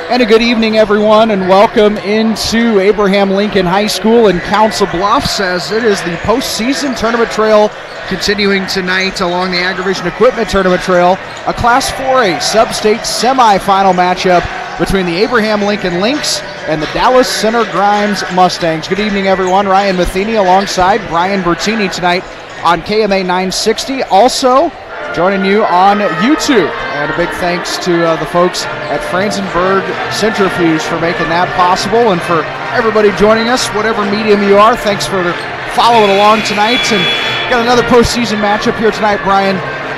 And a good evening, everyone, and welcome into Abraham Lincoln High School in Council Bluffs as it is the postseason tournament trail continuing tonight along the Agrivision Equipment Tournament Trail, a Class 4A Substate semifinal matchup between the Abraham Lincoln Lynx and the Dallas Center Grimes Mustangs. Good evening, everyone. Ryan Matheny alongside Brian Bertini tonight on KMA 960. Also joining you on YouTube. And a big thanks to the folks at Franzenberg Centrifuge for making that possible, and for everybody joining us, whatever medium you are. Thanks for following along tonight. And got another postseason matchup here tonight, Brian.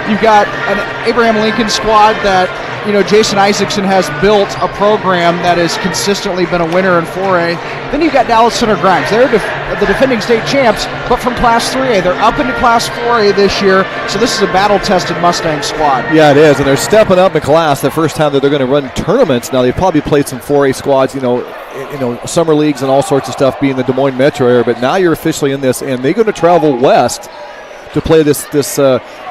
You've got an Abraham Lincoln squad that, you know, Jason Isaacson has built a program that has consistently been a winner in 4A. Then you've got Dallas Center Grimes. They're the defending state champs, but from Class 3A. They're up into Class 4A this year, so this is a battle-tested Mustang squad. Yeah, it is, and they're stepping up in class the first time that they're going to run tournaments. Now, they've probably played some 4A squads, you know, summer leagues and all sorts of stuff being the Des Moines metro area, but now you're officially in this, and they're going to travel west to play this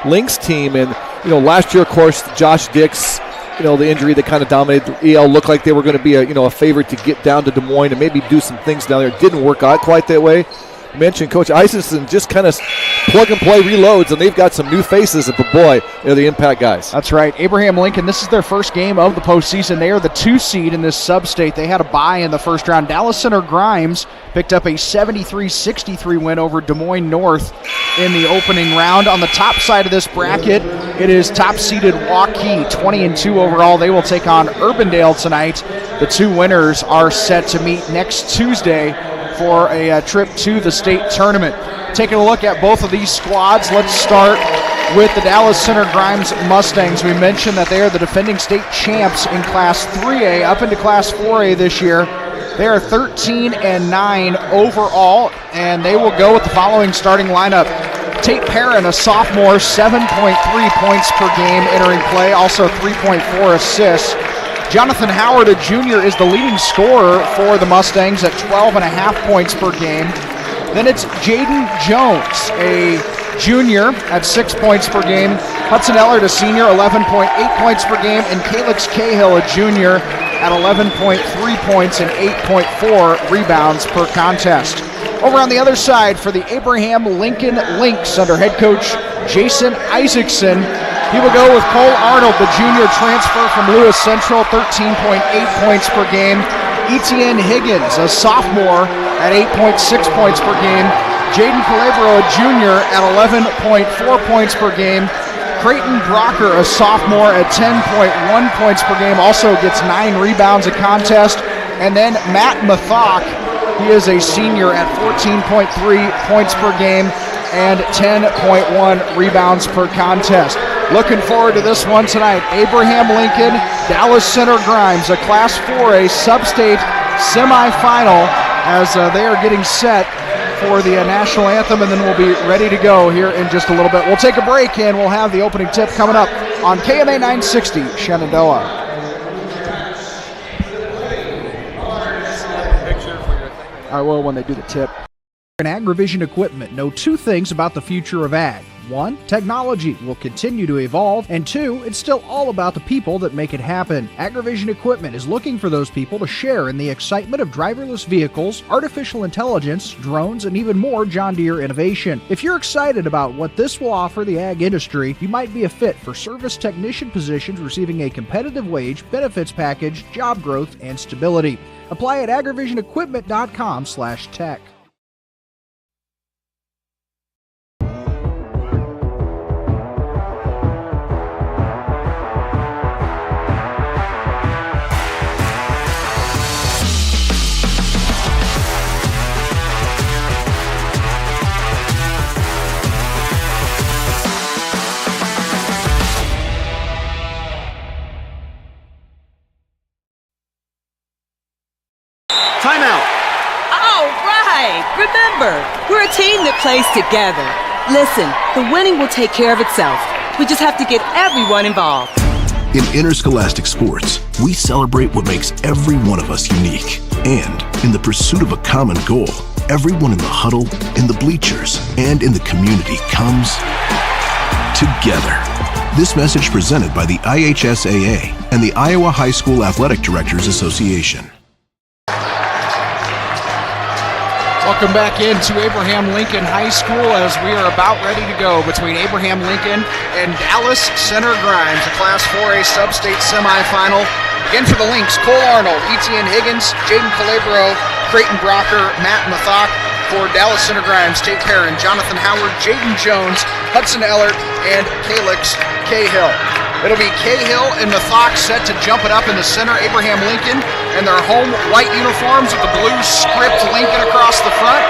Lynx team. And, you know, last year, of course, Josh Dix, you know, the injury that kind of dominated the EL, looked like they were going to be a favorite to get down to Des Moines and maybe do some things down there. It didn't work out quite that way. You mentioned Coach Isaacson just kind of plug and play reloads, and they've got some new faces, but boy, they're the impact guys. That's right. Abraham Lincoln, this is their first game of the postseason. They are the 2 seed in this sub-state. They had a bye in the first round. Dallas Center Grimes picked up a 73-63 win over Des Moines North in the opening round. On the top side of this bracket, it is top-seeded Waukee, 20-2 overall. They will take on Urbandale tonight. The 2 winners are set to meet next Tuesday for a trip to the state tournament. Taking a look at both of these squads, let's start with the Dallas Center Grimes Mustangs. We mentioned that they are the defending state champs in Class 3A, up into Class 4A this year. They are 13-9 overall, and they will go with the following starting lineup. Tate Perrin, a sophomore, 7.3 points per game entering play, also 3.4 assists. Jonathan Howard, a junior, is the leading scorer for the Mustangs at 12.5 points per game. Then it's Jaden Jones, a junior, at 6 points per game. Hudson Ellard, a senior, 11.8 points per game. And Calix Cahill, a junior, at 11.3 points and 8.4 rebounds per contest. Over on the other side for the Abraham Lincoln Lynx under head coach Jason Isaacson, he will go with Cole Arnold, the junior transfer from Lewis Central, 13.8 points per game. Etienne Higgins, a sophomore, at 8.6 points per game. Jaden Calabro, a junior, at 11.4 points per game. Creighton Brocker, a sophomore, at 10.1 points per game, also gets 9 rebounds a contest. And then Matt Mathok, he is a senior at 14.3 points per game and 10.1 rebounds per contest. Looking forward to this one tonight. Abraham Lincoln, Dallas Center Grimes, a Class 4A Substate semifinal as they are getting set for the national anthem, and then we'll be ready to go here in just a little bit. We'll take a break, and we'll have the opening tip coming up on KMA 960 Shenandoah. I will when they do the tip. In Agrivision Equipment, know 2 things about the future of ag. 1, technology will continue to evolve, and 2, it's still all about the people that make it happen. Agrivision Equipment is looking for those people to share in the excitement of driverless vehicles, artificial intelligence, drones, and even more John Deere innovation. If you're excited about what this will offer the ag industry, you might be a fit for service technician positions receiving a competitive wage, benefits package, job growth, and stability. Apply at agrivisionequipment.com/tech. Timeout. All right. Remember, we're a team that plays together. Listen, the winning will take care of itself. We just have to get everyone involved. In interscholastic sports, we celebrate what makes every one of us unique. And in the pursuit of a common goal, everyone in the huddle, in the bleachers, and in the community comes together. This message presented by the IHSAA and the Iowa High School Athletic Directors Association. Welcome back into Abraham Lincoln High School as we are about ready to go between Abraham Lincoln and Dallas Center Grimes, a Class 4A Substate Semifinal. Again for the Lynx, Cole Arnold, Etienne Higgins, Jaden Calabro, Creighton Brocker, Matt Mathok. For Dallas Center Grimes, Tate Perrin, Jonathan Howard, Jaden Jones, Hudson Ellert, and Calix Cahill. It'll be Cahill and Mathok set to jump it up in the center. Abraham Lincoln in their home white uniforms with the blue script Lincoln across the front.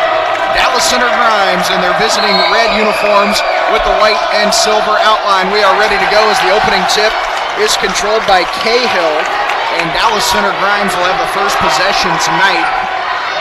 Dallas Center Grimes in their visiting red uniforms with the white and silver outline. We are ready to go as the opening tip is controlled by Cahill, and Dallas Center Grimes will have the first possession tonight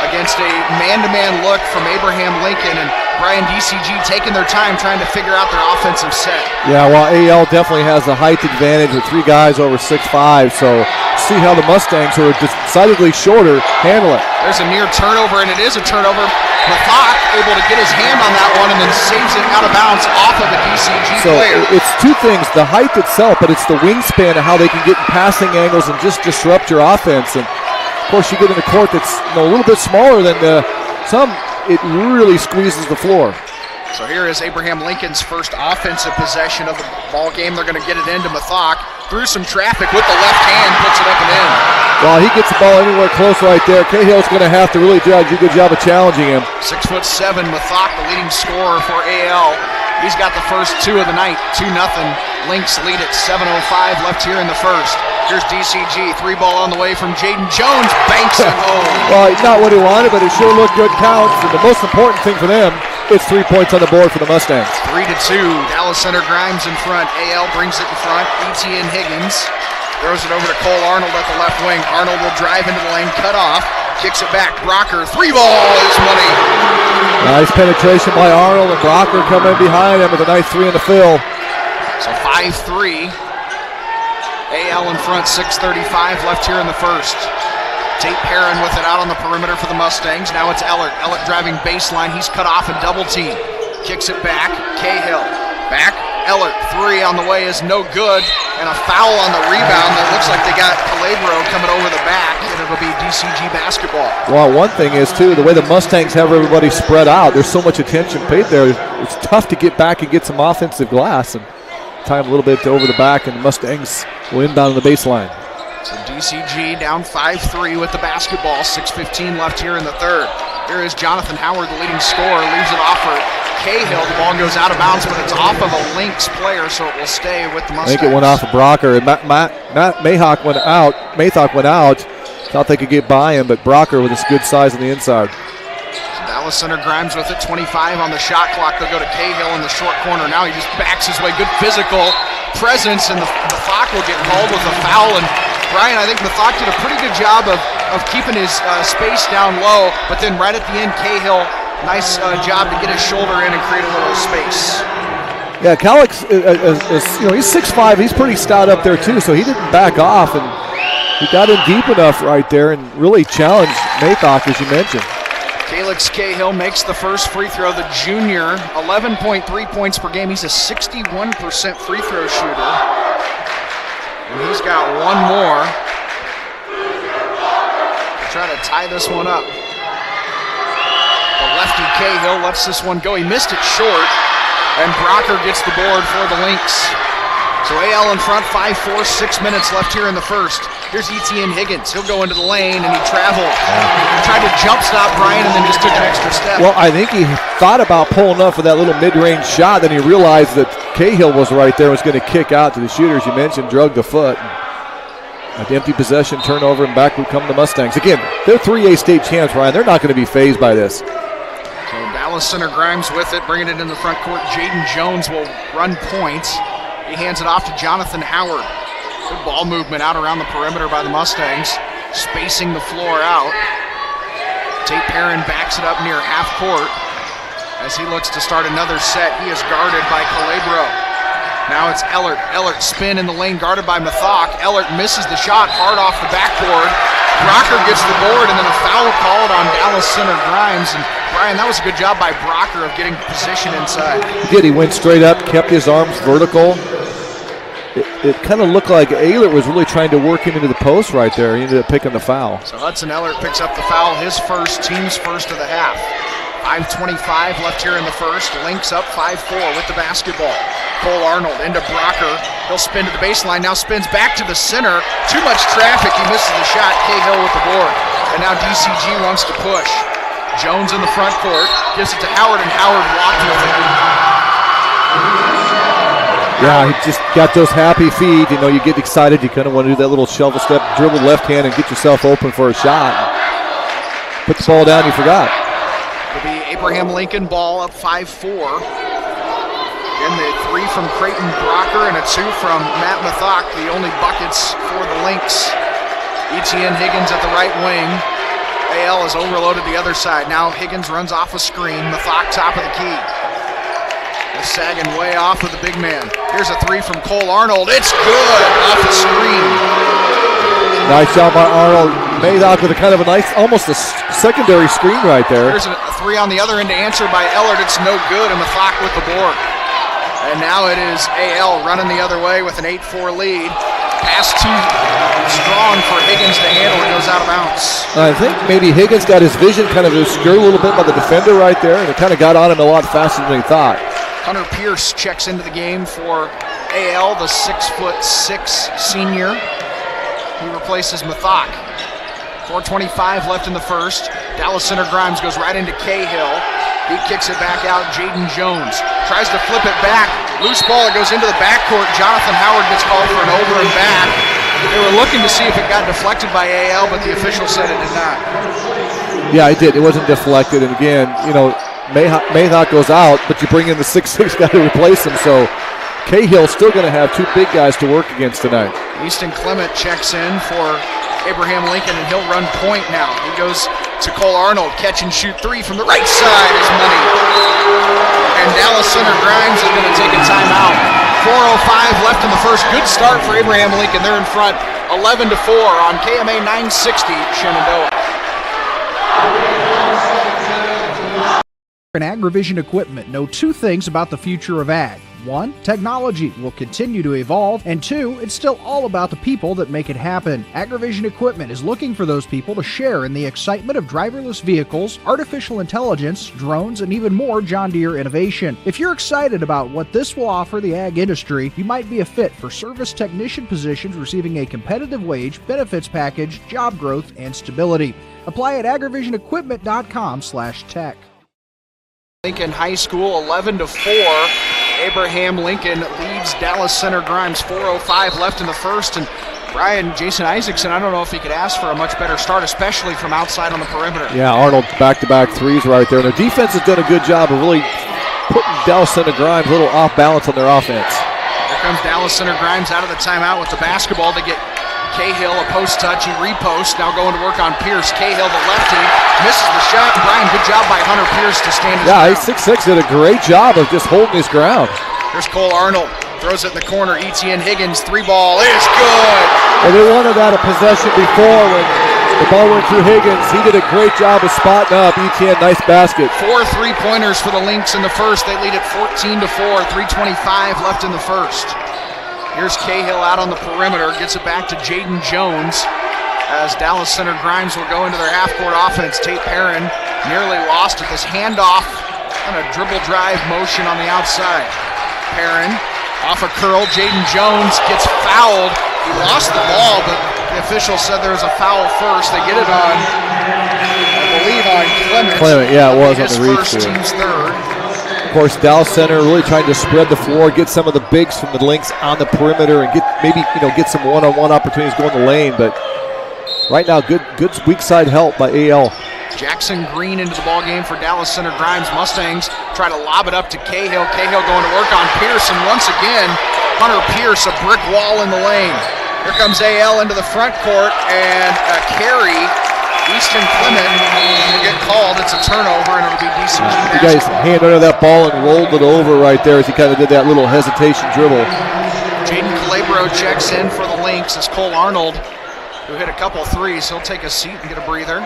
against a man-to-man look from Abraham Lincoln, and Brian DCG taking their time trying to figure out their offensive set. Yeah, well, AL definitely has the height advantage with 3 guys over 6'5", so see how the Mustangs, who are decidedly shorter, handle it. There's a near turnover, and it is a turnover. Mathok able to get his hand on that one and then saves it out of bounds off of a DCG player. So it's 2 things, the height itself, but it's the wingspan of how they can get in passing angles and just disrupt your offense. And of course, you get in a court that's a little bit smaller than some. It really squeezes the floor. So here is Abraham Lincoln's first offensive possession of the ball game. They're going to get it into Mathok. Through some traffic with the left hand, puts it up and in. Well, he gets the ball anywhere close right there. Cahill's going to have to really do a good job of challenging him. 6'7", Mathok, the leading scorer for AL. He's got the first 2 of the night, 2-0. Lynx lead at 7:05 left here in the first. Here's DCG, 3-ball on the way from Jaden Jones, banks it home. Well, not what he wanted, but it sure looked good counts. And the most important thing for them, it's 3 points on the board for the Mustangs. 3-2, Dallas Center Grimes in front. AL brings it in front. Etienne Higgins throws it over to Cole Arnold at the left wing. Arnold will drive into the lane, cut off, kicks it back. Brocker, 3-ball is money. Nice penetration by Arnold, and Brocker coming behind him with a nice 3 in the fill. So 5-3. AL in front, 6:35 left here in the first. Tate Perrin with it out on the perimeter for the Mustangs. Now it's Ellert. Ellert driving baseline. He's cut off and double team. Kicks it back. Cahill. Back. Ellert. 3 on the way is no good. And a foul on the rebound. That looks like they got Calabro coming over the back. And it'll be DCG basketball. Well, one thing is, too, the way the Mustangs have everybody spread out, there's so much attention paid there. It's tough to get back and get some offensive glass. And time a little bit over the back, and the Mustangs will inbound on the baseline. So DCG down 5-3 with the basketball. 6:15 left here in the third. Here is Jonathan Howard, the leading scorer, leaves it off for Cahill. The ball goes out of bounds, but it's off of a Lynx player, so it will stay with the Mustangs. I think it went off of Brocker. And Matt Mayhock went out. Mathock went out. Thought they could get by him, but Brocker with his good size on the inside. Dallas Center Grimes with it, 25 on the shot clock. They'll go to Cahill in the short corner. Now he just backs his way. Good physical presence, and the Mathok will get called with a foul. And Brian, I think Mathok did a pretty good job of keeping his space down low, but then right at the end, Cahill, nice job to get his shoulder in and create a little space. Yeah, Calix is he's 6'5", he's pretty stout up there too, so he didn't back off, and he got in deep enough right there and really challenged Mathock, as you mentioned. Calix Cahill makes the first free throw. The junior, 11.3 points per game. He's a 61% free throw shooter. And he's got one more. Try to tie this one up. The lefty Cahill lets this one go. He missed it short, and Brocker gets the board for the Lynx. So AL in front, 5-4, 6 minutes left here in the first. Here's Etienne Higgins. He'll go into the lane, and he traveled. He tried to jump stop Brian and then just took an extra step. Well, I think he thought about pulling up for that little mid-range shot, then he realized that Cahill was right there, was going to kick out to the shooters. You mentioned, drug the foot. An empty possession, turnover, and back would come the Mustangs. Again, they're 3A state champs, Ryan. They're not going to be fazed by this. So Dallas Center Grimes with it, bringing it in the front court. Jaden Jones will run points. He hands it off to Jonathan Howard. Good ball movement out around the perimeter by the Mustangs, spacing the floor out. Tate Perrin backs it up near half court as he looks to start another set. He is guarded by Calabro. Now it's Ellert. Ellert spin in the lane, guarded by Mathok. Ellert misses the shot, hard off the backboard. Brocker gets the board, and then a foul called on Dallas Center Grimes. And Brian, that was a good job by Brocker of getting position inside. He did. He went straight up, kept his arms vertical. it kind of looked like Ehlert was really trying to work him into the post right there. He ended up picking the foul. So Hudson Ehlert picks up the foul, his first, team's first of the half. 5:25 left here in the first. Lynx up 5-4 with the basketball. Cole Arnold into Brocker. He'll spin to the baseline, now spins back to the center. Too much traffic, he misses the shot. Cahill with the board. And now DCG wants to push. Jones in the front court, gives it to Howard, and Howard walked with it. Yeah, he just got those happy feet. You know, you get excited. You kind of want to do that little shovel step, dribble left hand, and get yourself open for a shot. Put the ball down, you forgot. It'll be Abraham Lincoln ball up 5-4. Again, the 3 from Creighton Brocker and a 2 from Matt Mathok, the only buckets for the Lynx. Etienne Higgins at the right wing. AL is overloaded the other side. Now Higgins runs off a screen. Mathok top of the key. They're sagging way off of the big man. Here's a 3 from Cole Arnold. It's good off the screen. Nice job by Arnold. Mathok with a kind of a nice, almost a secondary screen right there. Here's a 3 on the other end to answer by Ehlert. It's no good, and Mathok with the board. And now it is AL running the other way with an 8-4 lead. Pass too strong for Higgins to handle. It goes out of bounds. I think maybe Higgins got his vision kind of obscured a little bit by the defender right there, and it kind of got on him a lot faster than he thought. Hunter Pierce checks into the game for AL, the 6'6" senior. He replaces Mathok. 4:25 left in the first. Dallas Center Grimes goes right into Cahill. He kicks it back out. Jaden Jones tries to flip it back. Loose ball, it goes into the backcourt. Jonathan Howard gets called for an over and back. They were looking to see if it got deflected by AL, but the official said it did not. Yeah, it did. It wasn't deflected. And again, you know, Mathok goes out, but you bring in the 6'6" guy to replace him. So Cahill's still going to have 2 big guys to work against tonight. Easton Clement checks in for Abraham Lincoln, and he'll run point now. He goes to Cole Arnold, catch and shoot 3 from the right side is money. And Dallas Center Grimes is going to take a timeout. 4:05 left in the first. Good start for Abraham Lincoln. They're in front 11-4 on KMA 960 Shenandoah. In AgriVision Equipment know 2 things about the future of ag. 1, technology will continue to evolve, and 2, it's still all about the people that make it happen. AgriVision Equipment is looking for those people to share in the excitement of driverless vehicles, artificial intelligence, drones, and even more John Deere innovation. If you're excited about what this will offer the ag industry, you might be a fit for service technician positions receiving a competitive wage, benefits package, job growth, and stability. Apply at agrivisionequipment.com/tech. Lincoln High School 11-4. Abraham Lincoln leads Dallas Center Grimes. 4:05 left in the first, and Jason Isaacson, I don't know if he could ask for a much better start, especially from outside on the perimeter. Yeah, Arnold back-to-back 3s right there. And their defense has done a good job of really putting Dallas Center Grimes a little off balance on their offense. Here comes Dallas Center Grimes out of the timeout with the basketball to get Cahill a post touch. He reposts, now going to work on Pierce. Cahill, the lefty, misses the shot. Brian, good job by Hunter Pierce to stand his ground. Yeah, he's 6'6", did a great job of just holding his ground. Here's Cole Arnold, throws it in the corner. Etienne Higgins, 3-ball is good. Well, they wanted that a possession before when the ball went through Higgins. He did a great job of spotting up. Etienne, nice basket. 4 3-pointers for the Lynx in the first. They lead at 14-4, 3:25 left in the first. Here's Cahill out on the perimeter, gets it back to Jaden Jones as Dallas Center Grimes will go into their half-court offense. Tate Perrin nearly lost it. This handoff, kind of dribble drive motion on the outside. Perrin off a curl. Jaden Jones gets fouled. He lost the ball, but the official said there was a foul first. They get it on, I believe, on Clement. Yeah, it was on his the reach. first, team's third. Of course, Dallas Center really trying to spread the floor, get some of the bigs from the Lynx on the perimeter, and get some one-on-one opportunities going the lane. But right now, good weak side help by AL. Jackson Green into the ball game for Dallas Center Grimes. Mustangs try to lob it up to Cahill. Cahill going to work on Pierce, and once again, Hunter Pierce, a brick wall in the lane. Here comes AL into the front court, and a carry. Easton Clement will get called. It's a turnover, and it'll be DCG basketball. You guys hand under that ball and rolled it over right there as he kind of did that little hesitation dribble. Jaden Calabro checks in for the Lynx as Cole Arnold, who hit a couple threes. He'll take a seat and get a breather.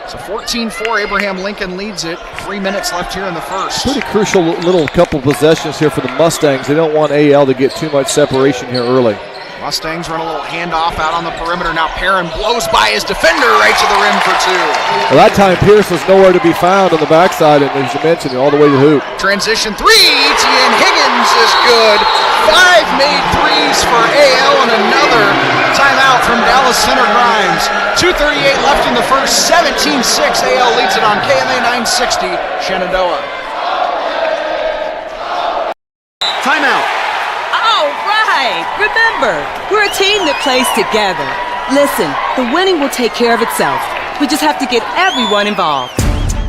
So 14-4, Abraham Lincoln leads it. 3 minutes left here in the first. Pretty crucial little couple possessions here for the Mustangs. They don't want AL to get too much separation here early. Mustangs run a little handoff out on the perimeter. Now Perrin blows by his defender right to the rim for 2. Well, that time Pierce was nowhere to be found on the backside, and as you mentioned, all the way to the hoop. Transition 3, Etienne Higgins is good. 5 made threes for AL and another timeout from Dallas Center Grimes. 2:38 left in the first, 17-6. AL leads it on KMA 960, Shenandoah. Timeout. All right. Remember, we're a team that plays together. Listen, the winning will take care of itself. We just have to get everyone involved.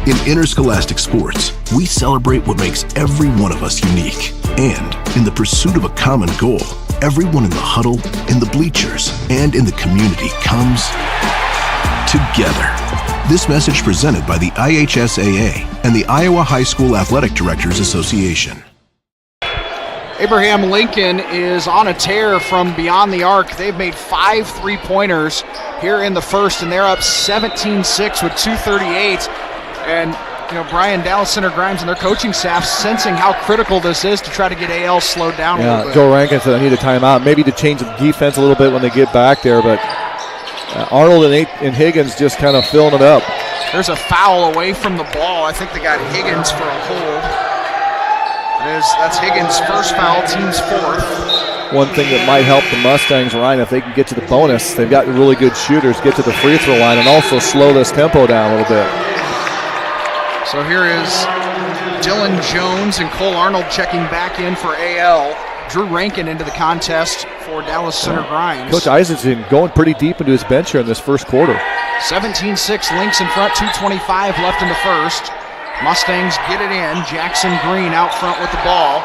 In interscholastic sports, we celebrate what makes every one of us unique. And in the pursuit of a common goal, everyone in the huddle, in the bleachers, and in the community comes together. This message presented by the IHSAA and the Iowa High School Athletic Directors Association. Abraham Lincoln is on a tear from beyond the arc. They've made 5 3-pointers here in the first, and they're up 17-6 with 2:38. And, Brian, Dallas Center Grimes and their coaching staff sensing how critical this is to try to get AL slowed down a little bit. Joe Rankin said, I need a timeout, maybe to change the defense a little bit when they get back there, but Arnold and Higgins just kind of filling it up. There's a foul away from the ball. I think they got Higgins for a hold. That's Higgins' first foul, team's 4th. One thing that might help the Mustangs, Ryan, if they can get to the bonus, they've got really good shooters, get to the free throw line, and also slow this tempo down a little bit. So here is Dylan Jones and Cole Arnold checking back in for AL. Drew Rankin into the contest for Dallas Center Grimes. Coach Isaacson going pretty deep into his bench here in this first quarter. 17-6, Lynx in front, 2:25 left in the first. Mustangs get it in. Jackson Green out front with the ball.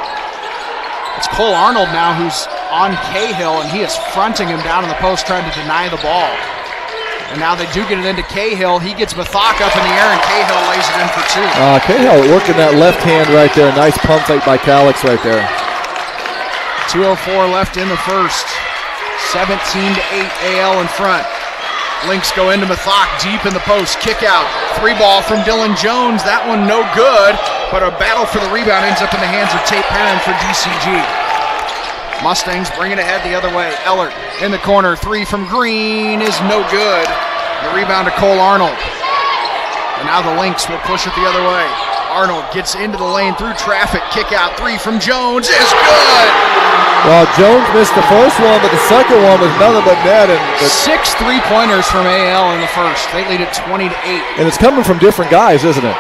It's Cole Arnold now who's on Cahill, and he is fronting him down in the post trying to deny the ball. And now they do get it into Cahill. He gets Mathok up in the air, and Cahill lays it in for 2. Cahill working that left hand right there. Nice pump fake by Calix right there. 2:04 left in the first. 17-8 AL in front. Lynx go into Mathok deep in the post. Kick out. 3-ball from Dylan Jones. That one no good, but a battle for the rebound ends up in the hands of Tate Perrin for DCG. Mustangs bring it ahead the other way. Ellert in the corner. 3 from Green is no good. The rebound to Cole Arnold. And now the Lynx will push it the other way. Arnold gets into the lane through traffic. Kick out 3 from Jones is good. Well, Jones missed the first one, but the second one was nothing but net. And 6 3-pointers from AL in the first. They lead it 20-8. And it's coming from different guys, isn't it?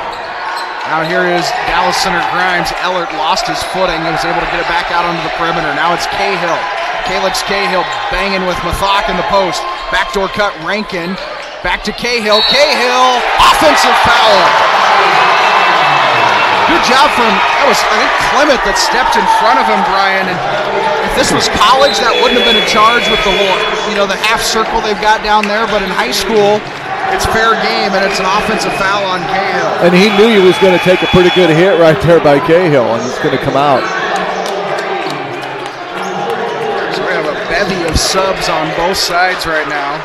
Now here is Dallas Center Grimes. Ellert lost his footing and was able to get it back out onto the perimeter. Now it's Cahill. Calix Cahill banging with Mathok in the post. Backdoor cut Rankin. Back to Cahill. Cahill, offensive foul. Good job from, that was, I think, Clement that stepped in front of him, Brian. And if this was college, that wouldn't have been a charge with the little, the half circle they've got down there. But in high school, it's fair game, and it's an offensive foul on Cahill. And he knew he was going to take a pretty good hit right there by Cahill, and it's going to come out. So we have a bevy of subs on both sides right now.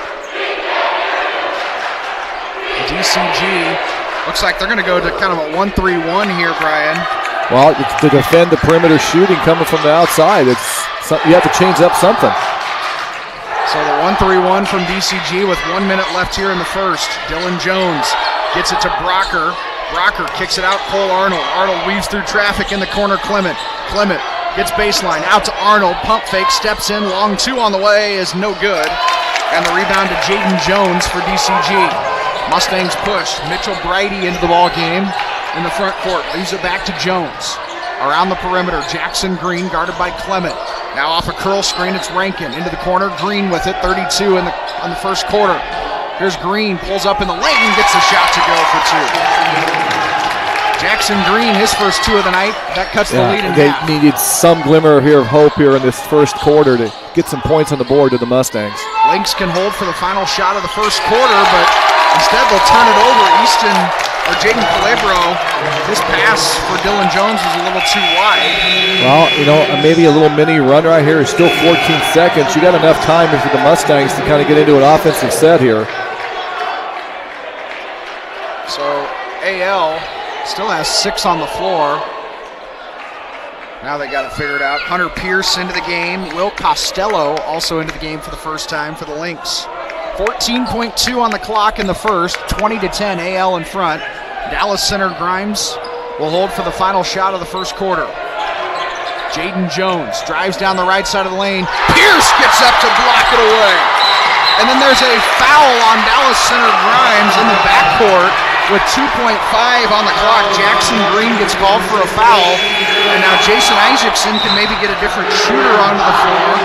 DCG looks like they're going to go to kind of a 1-3-1 here, Brian. Well, it's to defend the perimeter shooting coming from the outside. You have to change up something. So the 1-3-1 from DCG with 1 minute left here in the first. Dylan Jones gets it to Brocker. Brocker kicks it out, Cole Arnold. Arnold weaves through traffic in the corner, Clement. Clement gets baseline, out to Arnold. Pump fake, steps in, long 2 on the way is no good. And the rebound to Jaden Jones for DCG. Mustangs push. Mitchell Brighty into the ball game in the front court. Leaves it back to Jones. Around the perimeter, Jackson Green guarded by Clement. Now off a curl screen, it's Rankin into the corner. Green with it, 32 on the first quarter. Here's Green, pulls up in the lane, gets a shot to go for 2. Jackson Green, his first 2 of the night. That cuts the lead in half. They needed some glimmer here of hope here in this first quarter to get some points on the board to the Mustangs. Lynx can hold for the final shot of the first quarter, but instead they'll turn it over. Jaden Calabro, his pass for Dylan Jones was a little too wide. Well, maybe a little mini run right here. It's still 14 seconds. You got enough time for the Mustangs to kind of get into an offensive set here. So AL still has 6 on the floor. Now they got it figured out. Hunter Pierce into the game. Will Costello also into the game for the first time for the Lynx. 14.2 on the clock in the first. 20-10, AL in front. Dallas center Grimes will hold for the final shot of the first quarter. Jaden Jones drives down the right side of the lane. Pierce gets up to block it away. And then there's a foul on Dallas center Grimes in the backcourt with 2.5 on the clock. Jackson Green gets called for a foul. And now Jason Isaacson can maybe get a different shooter onto the floor.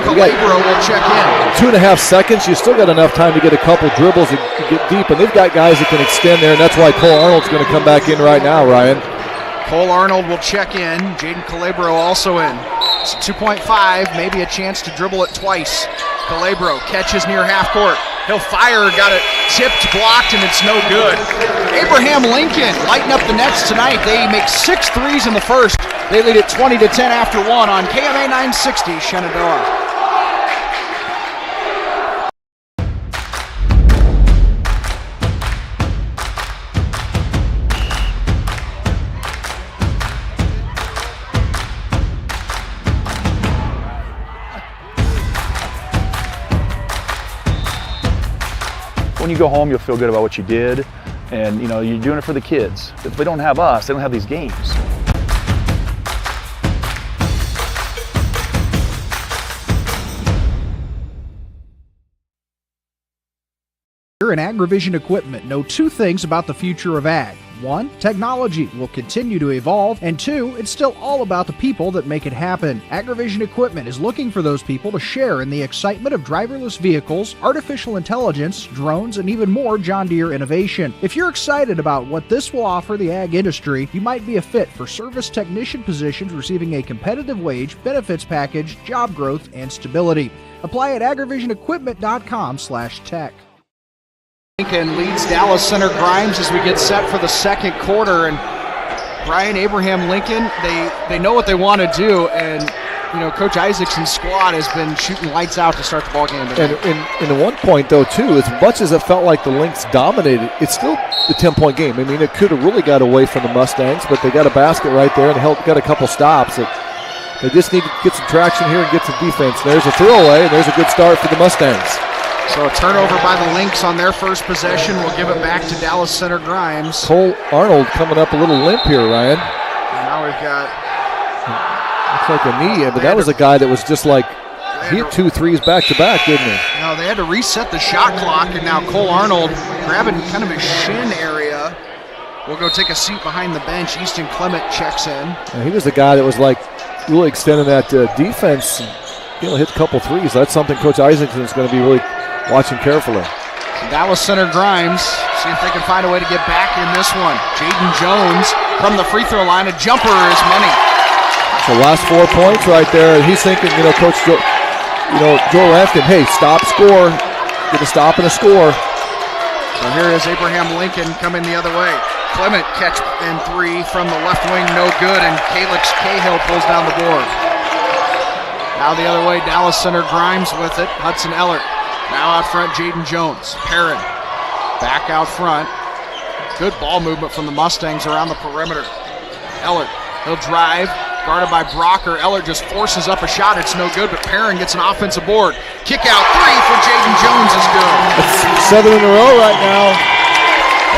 Calabro will check in. 2.5 seconds. You still got enough time to get a couple dribbles and get deep. And they've got guys that can extend there. And that's why Cole Arnold's going to come back in right now, Ryan. Cole Arnold will check in. Jaden Calabro also in. It's 2.5, maybe a chance to dribble it twice. Calabro catches near half court. He'll fire, got it tipped, blocked, and it's no good. Abraham Lincoln lighting up the Nets tonight. They make 6 threes in the first. They lead it 20-10 after 1 on KMA 960 Shenandoah. When you go home, you'll feel good about what you did, and you're doing it for the kids. If they don't have us, they don't have these games. Here in Agrivision Equipment know 2 things about the future of ag. 1, technology will continue to evolve, and 2, it's still all about the people that make it happen. Agrivision Equipment is looking for those people to share in the excitement of driverless vehicles, artificial intelligence, drones, and even more John Deere innovation. If you're excited about what this will offer the ag industry, you might be a fit for service technician positions receiving a competitive wage, benefits package, job growth, and stability. Apply at agrivisionequipment.com/tech. Lincoln leads Dallas center Grimes as we get set for the second quarter, and Brian Abraham Lincoln, they know what they want to do, and Coach Isaacson's squad has been shooting lights out to start the ball game tonight. And in one point though too, as much as it felt like the Lynx dominated, it's still the 10-point game. I mean, it could have really got away from the Mustangs, but they got a basket right there and got a couple stops. They just need to get some traction here and get some defense. There's a throwaway, and there's a good start for the Mustangs. So a turnover by the Lynx on their first possession. We'll give it back to Dallas center Grimes. Cole Arnold coming up a little limp here, Ryan. And now we've got... Looks like a knee, but that was a guy that was just like, he hit 2 threes back-to-back, didn't he? No, they had to reset the shot clock, and now Cole Arnold grabbing kind of his shin area. We'll go take a seat behind the bench. Easton Clement checks in. And he was the guy that was like really extending that defense. Hit a couple threes. That's something Coach Isaacson is going to be really watching carefully. Dallas center Grimes, see if they can find a way to get back in this one. Jaden Jones from the free throw line. A jumper is money. So last 4 points right there. And he's thinking, Coach Joe Lanston, hey, stop, score. Get a stop and a score. So here is Abraham Lincoln coming the other way. Clement catch and 3 from the left wing, no good, and Calix Cahill pulls down the board. Now the other way, Dallas center Grimes with it. Hudson Ellert. Now out front, Jaden Jones. Perrin back out front. Good ball movement from the Mustangs around the perimeter. Ellert, he'll drive, guarded by Brocker. Ellert just forces up a shot. It's no good, but Perrin gets an offensive board. Kick out 3 for Jaden Jones is good. That's 7 in a row right now.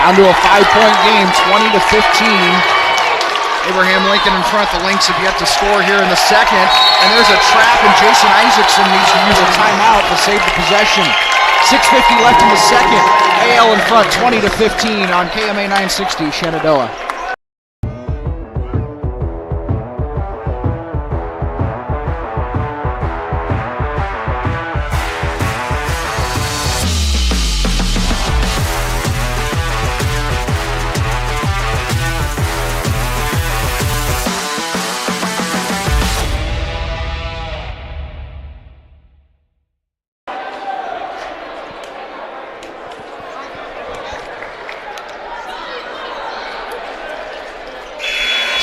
Down to a 5-point game, 20-15. Abraham Lincoln in front. The Lynx have yet to score here in the second. And there's a trap, and Jason Isaacson needs to use a timeout to save the possession. 6:50 left in the second. AL in front, 20-15 on KMA 960 Shenandoah.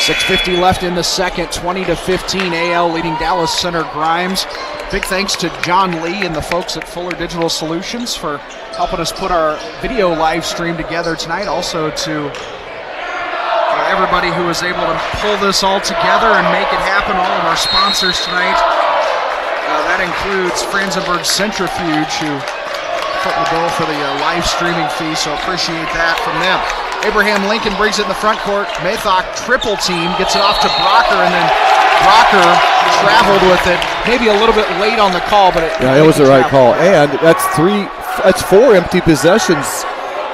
.50 left in the second, 20-15. AL leading Dallas center Grimes. Big thanks to John Lee and the folks at Fuller Digital Solutions for helping us put our video live stream together tonight. Also to everybody who was able to pull this all together and make it happen, all of our sponsors tonight. That includes Franzenberg Centrifuge, who put the bill for the live streaming fee, so appreciate that from them. Abraham Lincoln brings it in the front court. Maythawk triple team, gets it off to Brocker, and then Brocker traveled with it. Maybe a little bit late on the call, but it was the right call. And that's 4 empty possessions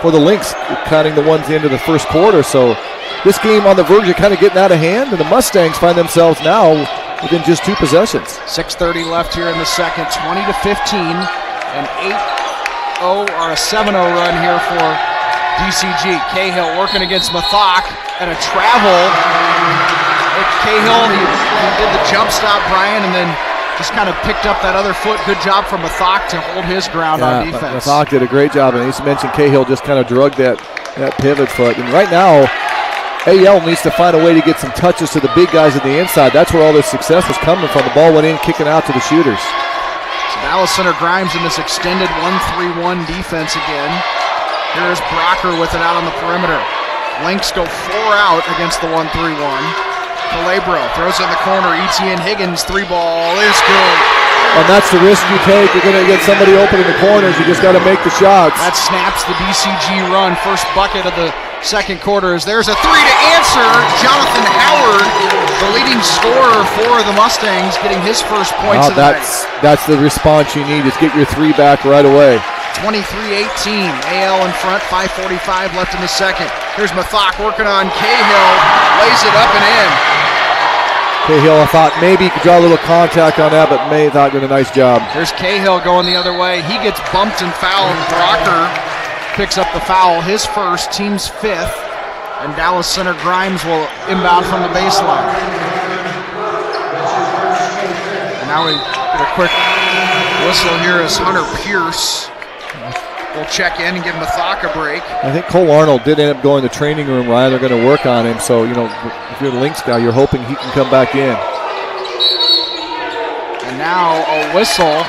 for the Lynx, counting the ones into the first quarter. So this game on the verge of kind of getting out of hand, and the Mustangs find themselves now within just 2 possessions. 6:30 left here in the second, 20-15, an 8-0 or a 7-0 run here for DCG. Cahill working against Mathok and a travel. Cahill, he did the jump stop, Brian, and then just kind of picked up that other foot. Good job from Mathok to hold his ground on defense. Mathok did a great job, and as you mentioned, Cahill just kind of drugged that pivot foot. And right now, AL needs to find a way to get some touches to the big guys on the inside. That's where all this success was coming from. The ball went in, kicking out to the shooters. So Dallas Center Grimes in this extended 1-3-1 defense again. Here's Brocker with it out on the perimeter. Lynx go 4 out against the 1-3-1. Calabro throws in the corner. Etienne Higgins 3-ball is good. And that's the risk you take. You're going to get somebody open in the corners. You just got to make the shots. That snaps the DCG run. First bucket of the second quarter. There's a 3 to answer. Jonathan Howard, the leading scorer for the Mustangs, getting his first points of the night. That's the response you need, is get your 3 back right away. 23-18, AL in front, 5:45 left in the second. Here's Mathok working on Cahill, lays it up and in. Cahill, I thought maybe he could draw a little contact on that, but Maythawk did a nice job. Here's Cahill going the other way. He gets bumped and fouled. Brocker picks up the foul, his first, team's 5th, and Dallas Center Grimes will inbound from the baseline. And now we get a quick whistle here as Hunter Pierce will check in and give Mathok a break. I think Cole Arnold did end up going to the training room, Ryan. They're going to work on him, so, if you're the Lynx guy, you're hoping he can come back in. And now a whistle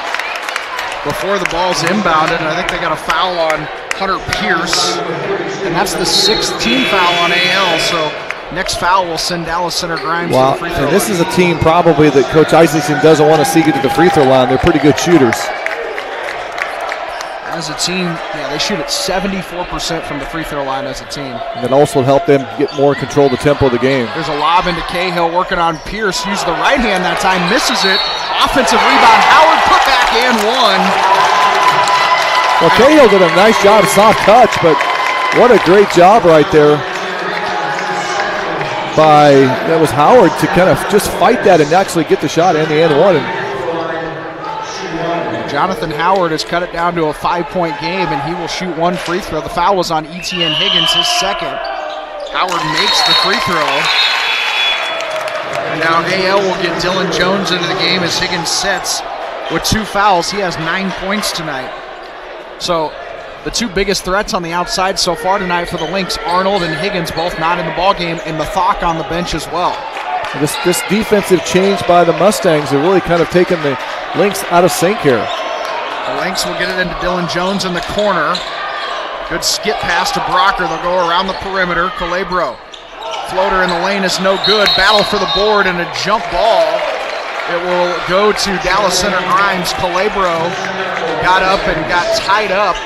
before the ball's inbounded, and I think they got a foul on Hunter Pierce, and that's the 6th team foul on AL, so next foul will send Dallas Center Grimes to the free throw line. This is a team probably that Coach Isaacson doesn't want to see get to the free throw line. They're pretty good shooters. As a team, they shoot at 74% from the free throw line as a team. And that also helped them get more control of the tempo of the game. There's a lob into Cahill working on Pierce. Used the right hand that time, misses it. Offensive rebound, Howard put back and 1. Well, Cahill did a nice job, soft touch, but what a great job right there that was Howard to kind of just fight that and actually get the shot and the and 1. Jonathan Howard has cut it down to a 5-point game, and he will shoot 1 free throw. The foul was on Etienne Higgins, his second. Howard makes the free throw. And now AL will get Dylan Jones into the game as Higgins sets with 2 fouls. He has 9 points tonight. So the 2 biggest threats on the outside so far tonight for the Lynx, Arnold and Higgins, both not in the ballgame, and Mathok on the bench as well. This defensive change by the Mustangs have really kind of taken the Lynx out of sync here. The Lynx will get it into Dylan Jones in the corner. Good skip pass to Brocker. They'll go around the perimeter. Calabro. Floater in the lane is no good. Battle for the board and a jump ball. It will go to Dallas Center Grimes. Calabro got up and got tied up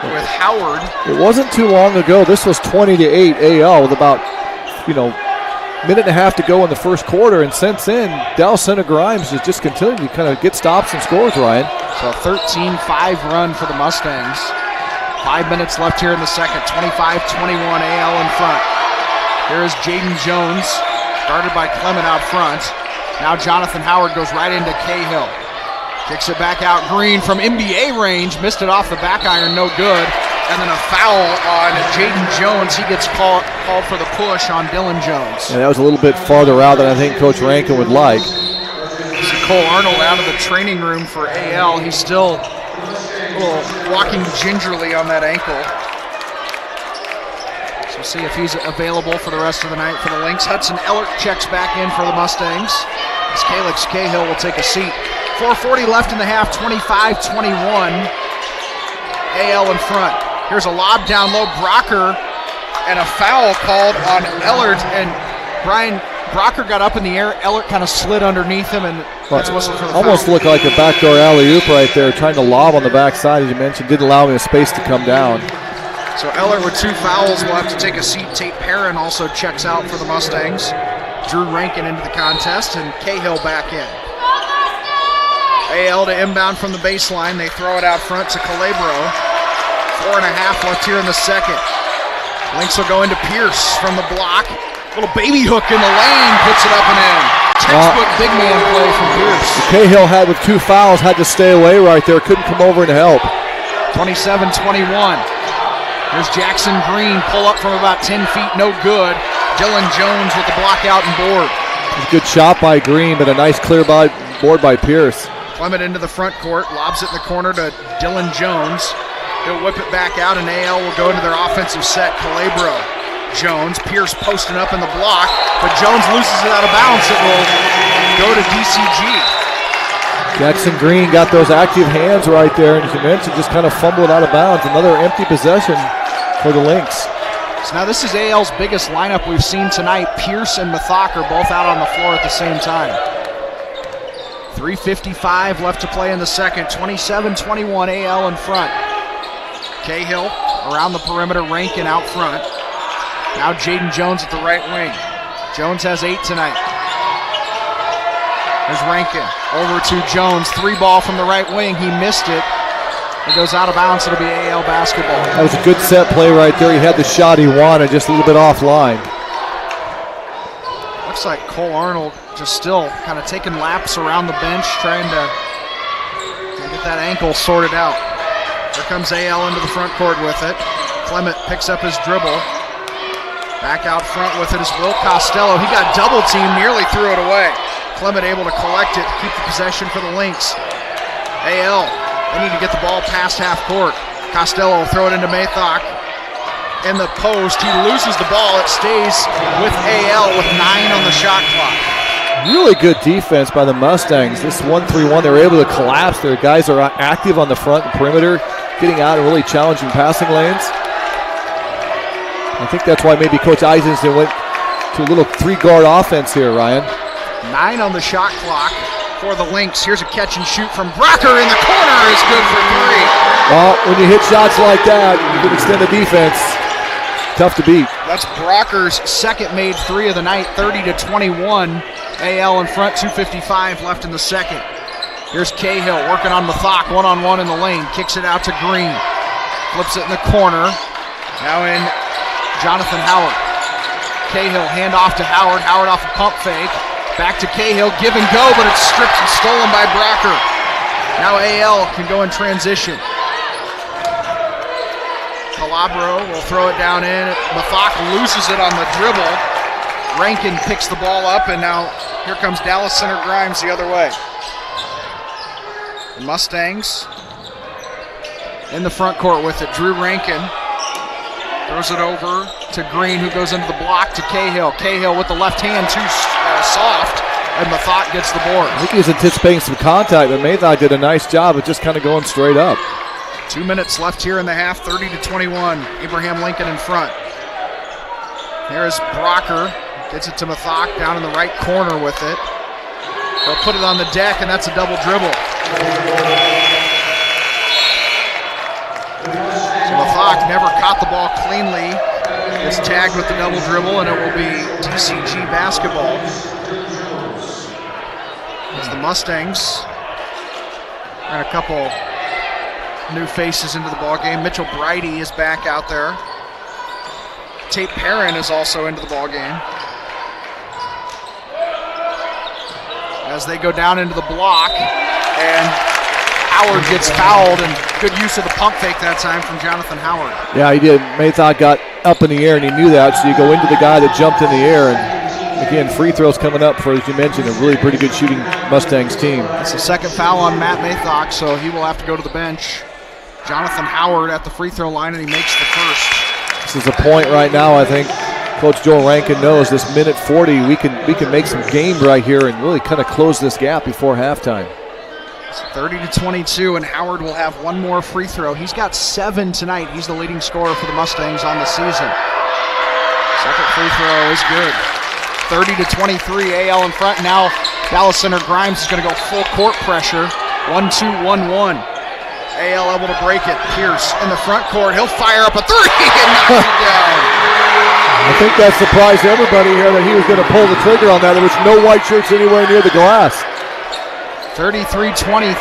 with Howard. It wasn't too long ago. This was 20-8 AL with about, minute and a half to go in the first quarter, and since then, Dallas Center Grimes has just continued to kind of get stops and scores, Ryan. So a 13-5 run for the Mustangs. 5 minutes left here in the second. 25-21 AL in front. Here is Jaden Jones, guarded by Clement out front. Now Jonathan Howard goes right into Cahill. Kicks it back out. Green from NBA range. Missed it off the back iron, no good. And then a foul on Jaden Jones. He gets called for the push on Dylan Jones. Yeah, that was a little bit farther out than I think Coach Rankin would like. See Cole Arnold out of the training room for AL. He's still a little walking gingerly on that ankle. So we'll see if he's available for the rest of the night for the Lynx. Hudson Ellert checks back in for the Mustangs. As Calix Cahill will take a seat. 4:40 left in the half, 25-21. AL in front. Here's a lob down low, Brocker, and a foul called on Ellert, and Brian Brocker got up in the air. Ellert kind of slid underneath him, and that's a whistle for the foul. Almost looked like a backdoor alley-oop right there, trying to lob on the backside, as you mentioned. Didn't allow him the space to come down. So Ellert with 2 fouls will have to take a seat. Tate Perrin also checks out for the Mustangs. Drew Rankin into the contest, and Cahill back in. AL to inbound from the baseline. They throw it out front to Calabro. 4.5 left here in the second. Lynx will go into Pierce from the block. Little baby hook in the lane, puts it up and in. Textbook big man play from Pierce. Cahill had with 2 fouls, had to stay away right there. Couldn't come over and help. 27-21. Here's Jackson Green, pull up from about 10 feet, no good. Dylan Jones with the block out and board. Good shot by Green, but a nice clear board by Pierce. Clement into the front court, lobs it in the corner to Dylan Jones. He'll whip it back out, and AL will go into their offensive set. Calabro, Jones, Pierce posting up in the block, but Jones loses it out of bounds. It will go to DCG. Jackson Green got those active hands right there, and as you mentioned, just kind of fumbled out of bounds. Another empty possession for the Lynx. So now this is AL's biggest lineup we've seen tonight. Pierce and Mathok are both out on the floor at the same time. 3:55 left to play in the second. 27-21, AL in front. Cahill around the perimeter, Rankin out front. Now Jaden Jones at the right wing. Jones has 8 tonight. There's Rankin over to Jones. 3 ball from the right wing. He missed it. It goes out of bounds. It'll be AL basketball. That was a good set play right there. He had the shot he wanted, just a little bit offline. Looks like Cole Arnold just still kind of taking laps around the bench, trying to get that ankle sorted out. Here comes AL into the front court with it. Clement picks up his dribble. Back out front with it is Will Costello. He got double teamed, nearly threw it away. Clement able to collect it, keep the possession for the Lynx. AL, they need to get the ball past half court. Costello will throw it into Mathok. In the post, he loses the ball. It stays with AL with 9 on the shot clock. Really good defense by the Mustangs. This 1-3-1, they were able to collapse. Their guys are active on the front and perimeter, getting out in really challenging passing lanes. I think that's why maybe Coach Eisenstein went to a little 3-guard offense here, Ryan. 9 on the shot clock for the Lynx. Here's a catch and shoot from Brocker in the corner. Is good for 3. Well, when you hit shots like that, you can extend the defense. Tough to beat. That's Brocker's second made 3 of the night, 30-21. AL in front, 2:55 left in the second. Here's Cahill working on Mathok, one-on-one in the lane. Kicks it out to Green. Flips it in the corner. Now in Jonathan Howard. Cahill hand off to Howard. Howard off a pump fake. Back to Cahill, give and go, but it's stripped and stolen by Brocker. Now AL can go in transition. Calabro will throw it down in. Mathok loses it on the dribble. Rankin picks the ball up, and now here comes Dallas Center Grimes the other way. The Mustangs in the front court with it. Drew Rankin throws it over to Green, who goes into the block to Cahill. Cahill with the left hand, too soft, and Mathok gets the board. I think he was anticipating some contact, but Mathok did a nice job of just kind of going straight up. 2 minutes left here in the half, 30-21. Abraham Lincoln in front. Here's Brocker. Gets it to Mathok down in the right corner with it. They'll put it on the deck, and that's a double dribble. So Mathok never caught the ball cleanly. Is tagged with the double dribble, and it will be DCG basketball. As the Mustangs got a couple new faces into the ball game. Mitchell Bridey is back out there. Tate Perrin is also into the ball game. As they go down into the block, and Howard gets fouled, and good use of the pump fake that time from Jonathan Howard. Yeah, he did. Mathok got up in the air, and he knew that, so you go into the guy that jumped in the air, and again, free throws coming up for, as you mentioned, a really pretty good shooting Mustangs team. That's the second foul on Matt Mathok, so he will have to go to the bench. Jonathan Howard at the free throw line, and he makes the first. This is a point right now, I think. Coach Joel Rankin knows this minute 40, we can make some game right here and really kind of close this gap before halftime. So 30-22, and Howard will have one more free throw. He's got 7 tonight. He's the leading scorer for the Mustangs on the season. Second free throw is good. 30-23, AL in front. Now Dallas Center Grimes is going to go full court pressure. 1-2-1-1. AL able to break it. Pierce in the front court. He'll fire up a 3 and knock it down. I think that surprised everybody here that he was going to pull the trigger on that. There was no white shirts anywhere near the glass. 33-23.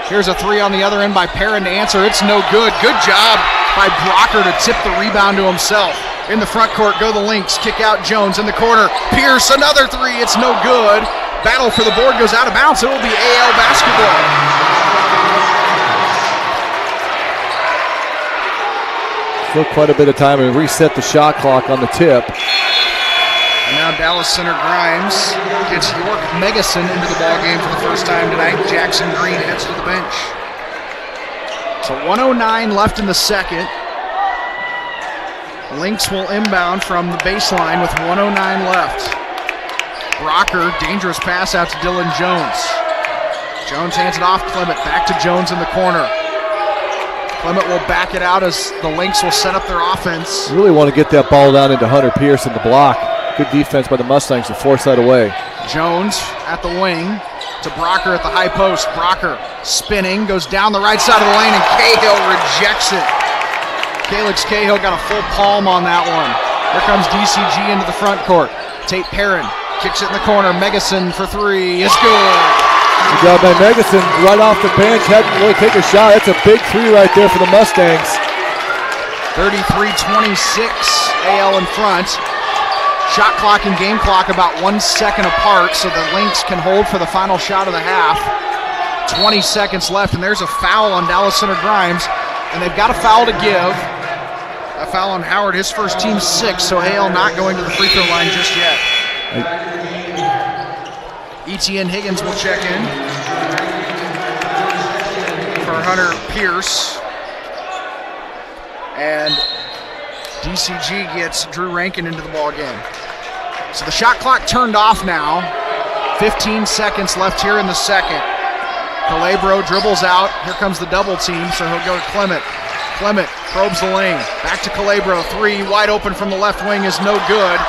Here's a 3 on the other end by Perrin to answer. It's no good. Good job by Brocker to tip the rebound to himself. In the front court go the Lynx. Kick out Jones in the corner. Pierce, another 3. It's no good. Battle for the board goes out of bounds. It will be AL basketball. Took quite a bit of time and reset the shot clock on the tip. And now Dallas Center Grimes gets York Megason into the ballgame for the first time tonight. Jackson Green heads to the bench. So 1:09 left in the second. Lynx will inbound from the baseline with 1:09 left. Brocker, dangerous pass out to Dylan Jones. Jones hands it off Clement, back to Jones in the corner. Clement will back it out as the Lynx will set up their offense. Really want to get that ball down into Hunter Pierce in the block. Good defense by the Mustangs to force that away. Jones at the wing to Brocker at the high post. Brocker spinning, goes down the right side of the lane, and Cahill rejects it. Calix Cahill got a full palm on that one. Here comes DCG into the front court. Tate Perrin kicks it in the corner. Megason for 3 is good. Good job by Megason right off the bench. Hadn't really taken a shot. That's a big 3 right there for the Mustangs. 33-26, AL in front. Shot clock and game clock about 1 second apart, so the Lynx can hold for the final shot of the half. 20 seconds left, and there's a foul on Dallas Center Grimes, and they've got a foul to give. A foul on Howard, his first team 6, so AL not going to the free throw line just yet. Etienne Higgins will check in for Hunter Pierce. And DCG gets Drew Rankin into the ball game. So the shot clock turned off now. 15 seconds left here in the second. Calabro dribbles out. Here comes the double team, so he'll go to Clement. Clement probes the lane. Back to Calabro. 3 wide open from the left wing is no good.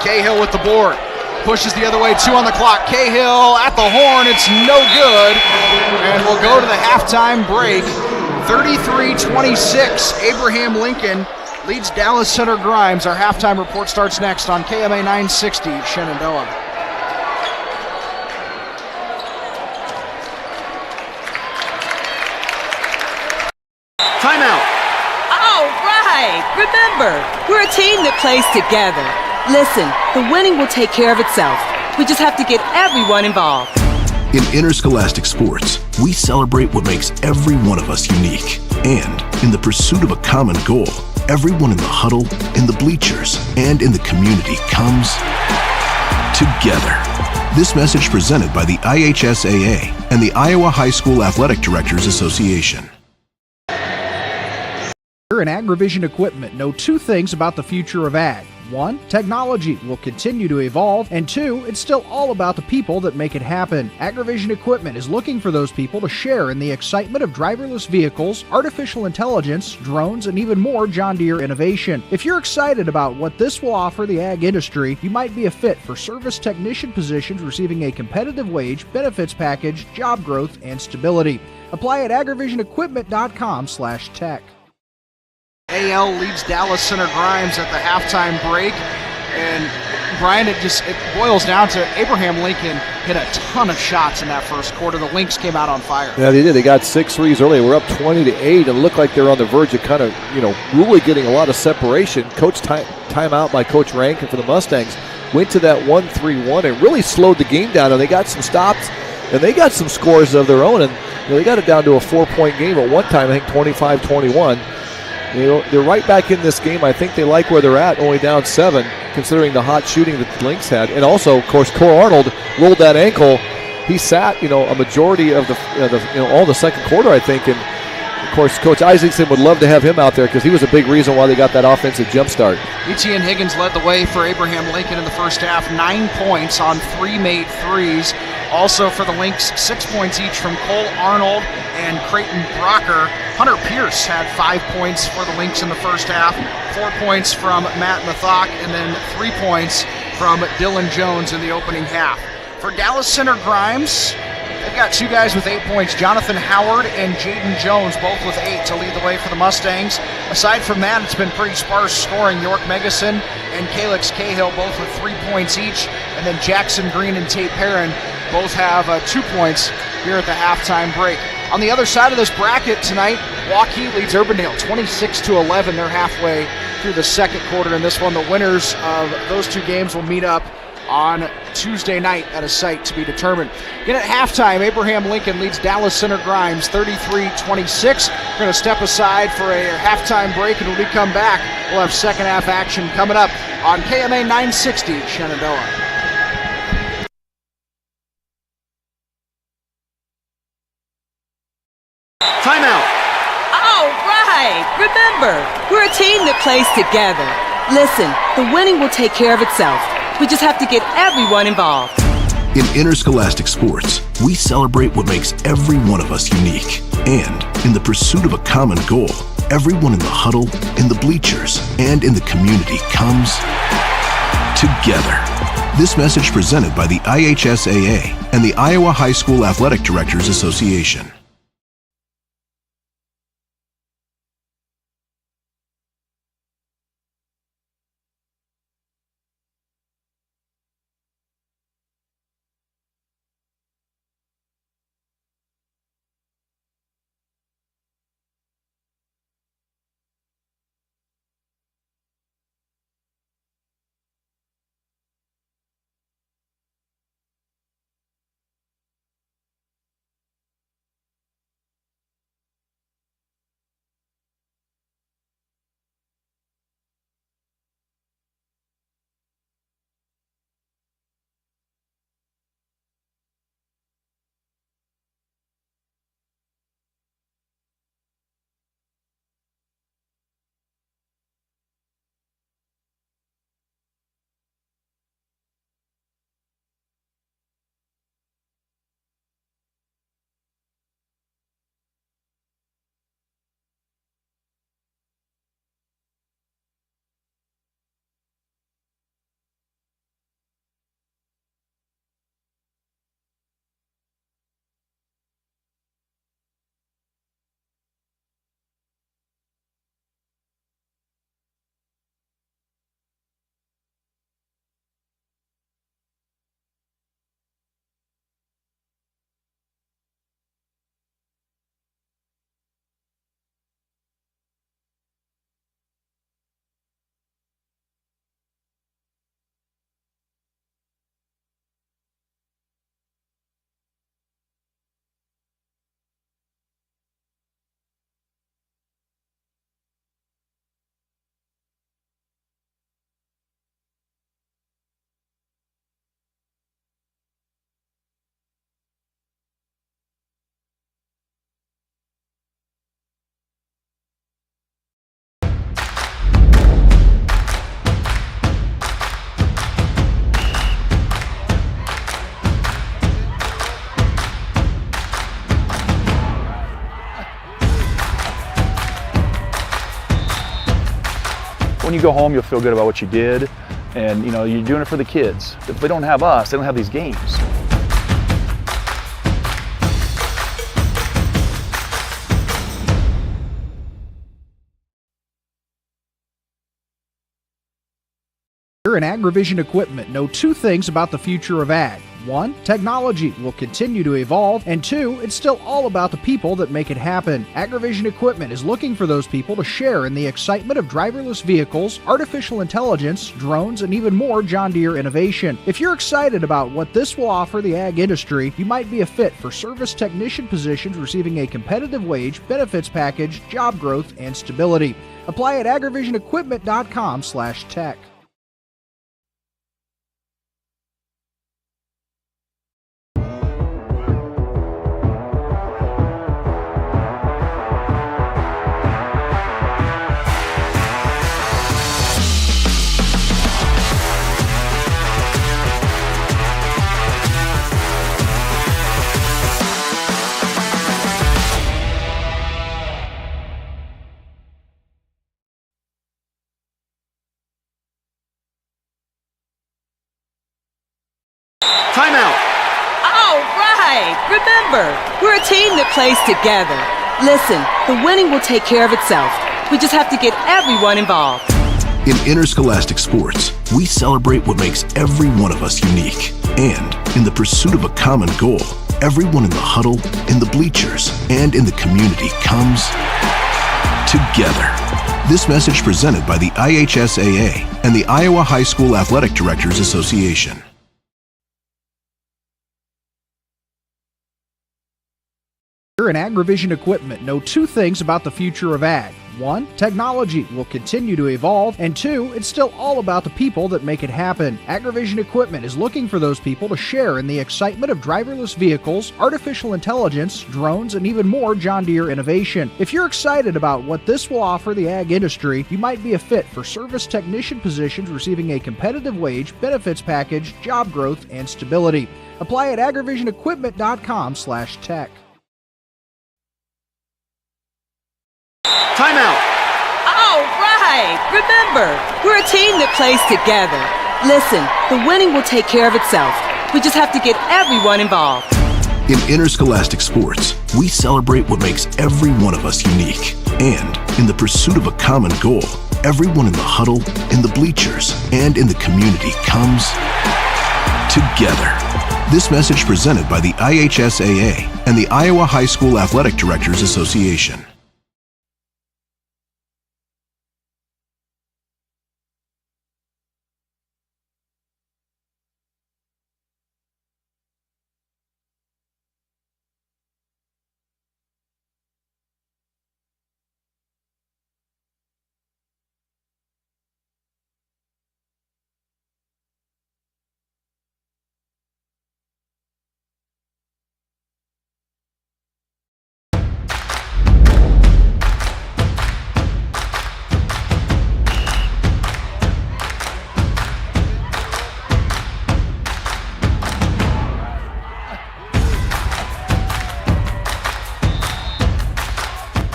Cahill with the board. Pushes the other way. 2 on the clock. Cahill at the horn. It's no good. And we'll go to the halftime break. 33-26. Abraham Lincoln leads Dallas Center Grimes. Our halftime report starts next on KMA 960 Shenandoah. Timeout. All right. Remember, we're a team that plays together. Listen, the winning will take care of itself. We just have to get everyone involved. In interscholastic sports, we celebrate what makes every one of us unique. And in the pursuit of a common goal, everyone in the huddle, in the bleachers, and in the community comes together. This message presented by the IHSAA and the Iowa High School Athletic Directors Association. In Agrivision Equipment know 2 things about the future of ag. 1, technology will continue to evolve, and 2, it's still all about the people that make it happen. Agrivision Equipment is looking for those people to share in the excitement of driverless vehicles, artificial intelligence, drones, and even more John Deere innovation. If you're excited about what this will offer the ag industry, you might be a fit for service technician positions receiving a competitive wage, benefits package, job growth, and stability. Apply at agrivisionequipment.com/tech. AL leads Dallas Center Grimes at the halftime break. And Brian, it boils down to Abraham Lincoln hit a ton of shots in that first quarter. The Lynx came out on fire. Yeah, they did. They got 6 threes early. We're up 20-8 and looked like they're on the verge of kind of, really getting a lot of separation. Coach timeout by Coach Rankin for the Mustangs went to that 1-3-1 and really slowed the game down. And they got some stops and they got some scores of their own. And they got it down to a 4-point game at one time, I think 25-21. They're right back in this game. I think they like where they're at, only down 7, considering the hot shooting that the Lynx had. And also, of course, Cole Arnold rolled that ankle. He sat, a majority of all the second quarter, I think. And of course, Coach Isaacson would love to have him out there because he was a big reason why they got that offensive jump start. Etienne Higgins led the way for Abraham Lincoln in the first half. 9 points on 3 made threes. Also for the Lynx, 6 points each from Cole Arnold and Creighton Brocker. Hunter Pierce had 5 points for the Lynx in the first half, 4 points from Matt Mathok, and then 3 points from Dylan Jones in the opening half. For Dallas Center Grimes, they've got 2 guys with 8 points, Jonathan Howard and Jaden Jones, both with 8 to lead the way for the Mustangs. Aside from that, it's been pretty sparse scoring. York Megason and Calix Cahill both with 3 points each, and then Jackson Green and Tate Perrin both have 2 points here at the halftime break. On the other side of this bracket tonight, Waukee leads Urbandale 26-11. They're halfway through the second quarter in this one. The winners of those 2 games will meet up on Tuesday night at a site to be determined. Again at halftime, Abraham Lincoln leads Dallas Center Grimes 33-26. We're going to step aside for a halftime break, and when we come back, we'll have second half action coming up on KMA 960 Shenandoah. Timeout. All right. Remember, we're a team that plays together. Listen, the winning will take care of itself. We just have to get everyone involved. In interscholastic sports, we celebrate what makes every one of us unique. And in the pursuit of a common goal, everyone in the huddle, in the bleachers, and in the community comes together. This message presented by the IHSAA and the Iowa High School Athletic Directors Association. When you go home, you'll feel good about what you did, and you're doing it for the kids. If they don't have us, they don't have these games. In Agrivision Equipment know 2 things about the future of ag. 1, technology will continue to evolve, and 2, it's still all about the people that make it happen. Agrivision Equipment is looking for those people to share in the excitement of driverless vehicles, artificial intelligence, drones, and even more John Deere innovation. If you're excited about what this will offer the ag industry, you might be a fit for service technician positions receiving a competitive wage, benefits package, job growth, and stability. Apply at agrivisionequipment.com/tech. Timeout. All right. Remember, we're a team that plays together. Listen, the winning will take care of itself. We just have to get everyone involved. In interscholastic sports, we celebrate what makes every one of us unique. And in the pursuit of a common goal, everyone in the huddle, in the bleachers, and in the community comes together. This message presented by the IHSAA and the Iowa High School Athletic Directors Association. In AgriVision Equipment know two things about the future of ag. One, technology will continue to evolve, and two, it's still all about the people that make it happen. AgriVision Equipment is looking for those people to share in the excitement of driverless vehicles, artificial intelligence, drones, and even more John Deere innovation. If you're excited about what this will offer the ag industry, you might be a fit for service technician positions receiving a competitive wage, benefits package, job growth, and stability. Apply at agrivisionequipment.com/tech. Timeout. All right. Remember, we're a team that plays together. Listen, the winning will take care of itself. We just have to get everyone involved. In interscholastic sports, we celebrate what makes every one of us unique. And in the pursuit of a common goal, everyone in the huddle, in the bleachers, and in the community comes together. This message presented by the IHSAA and the Iowa High School Athletic Directors Association.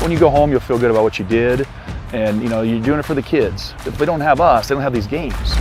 When you go home, you'll feel good about what you did, and you're doing it for the kids. If they don't have us, they don't have these games.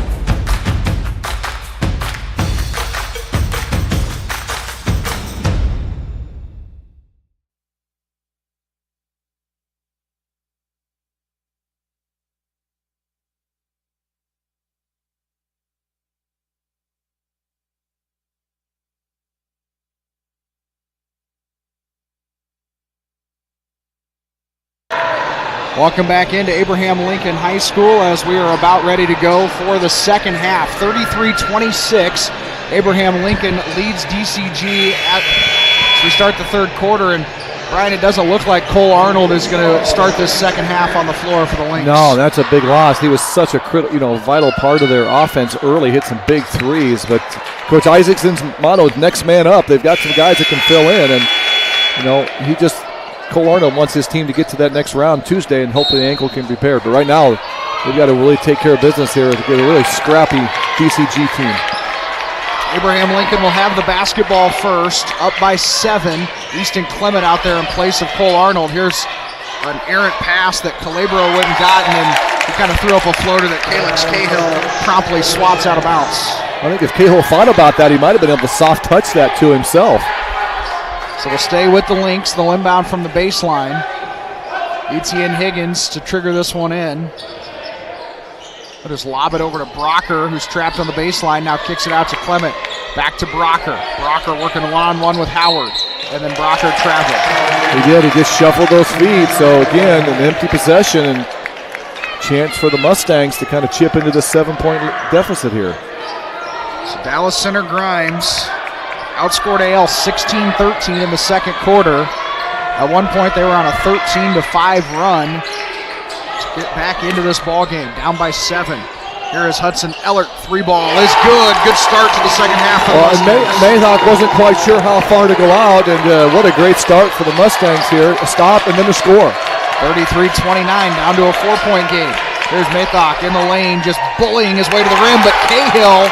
Welcome back into Abraham Lincoln High School as we are about ready to go for the second half. 33-26. Abraham Lincoln leads DCG as we start the third quarter. And Brian, it doesn't look like Cole Arnold is going to start this second half on the floor for the Lynx. No, that's a big loss. He was such a vital part of their offense early, hit some big threes. But Coach Isaacson's motto, next man up. They've got some guys that can fill in. And, Cole Arnold wants his team to get to that next round Tuesday and hopefully the ankle can be repaired. But right now, they've got to really take care of business here to get a really scrappy DCG team. Abraham Lincoln will have the basketball first, up by 7. Easton Clement out there in place of Cole Arnold. Here's an errant pass that Calabro went and got, and then he kind of threw up a floater that Calix Cahill promptly swats out of bounds. I think if Cahill thought about that, he might have been able to soft touch that to himself. So we'll stay with the Lynx. They'll inbound from the baseline. Etienne Higgins to trigger this one in. They'll just lob it over to Brocker, who's trapped on the baseline. Now kicks it out to Clement. Back to Brocker. Brocker working one-on-one with Howard. And then Brocker traveled. He did. He just shuffled those feet. So again, an empty possession and chance for the Mustangs to kind of chip into the 7-point deficit here. So Dallas Center Grimes outscored AL 16-13 in the second quarter. At one point, they were on a 13-5 run to get back into this ball game, down by 7. Here is Hudson Ellert. 3 ball is good. Good start to the second half. Mayhawk wasn't quite sure how far to go out, and what a great start for the Mustangs here. A stop and then a score. 33-29, down to a 4-point game. Here's Mayhawk in the lane, just bullying his way to the rim, but Cahill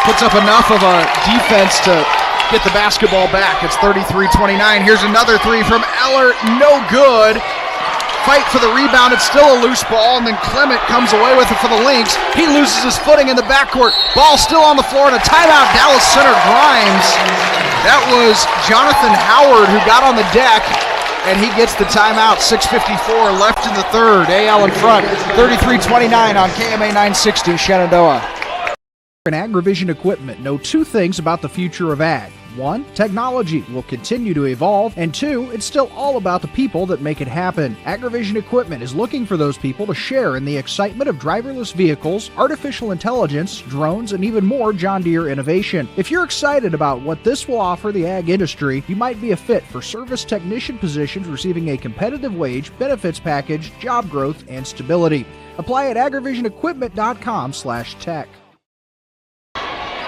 puts up enough of a defense to get the basketball back. It's 33-29. Here's another 3 from Ellert. No good. fight for the rebound. It's still a loose ball, and then Clement comes away with it for the Lynx. He loses his footing in the backcourt. Ball still on the floor, and a timeout. Dallas Center Grimes. That was Jonathan Howard who got on the deck, and he gets the timeout. 6:54 left in the third. AL in front, 33-29 on KMA 960 Shenandoah. In Agrivision Equipment know two things about the future of ag. One, technology will continue to evolve, and two, it's still all about the people that make it happen. Agrivision Equipment is looking for those people to share in the excitement of driverless vehicles, artificial intelligence, drones, and even more John Deere innovation. If you're excited about what this will offer the ag industry, you might be a fit for service technician positions receiving a competitive wage, benefits package, job growth, and stability. Apply at agrivisionequipment.com/tech.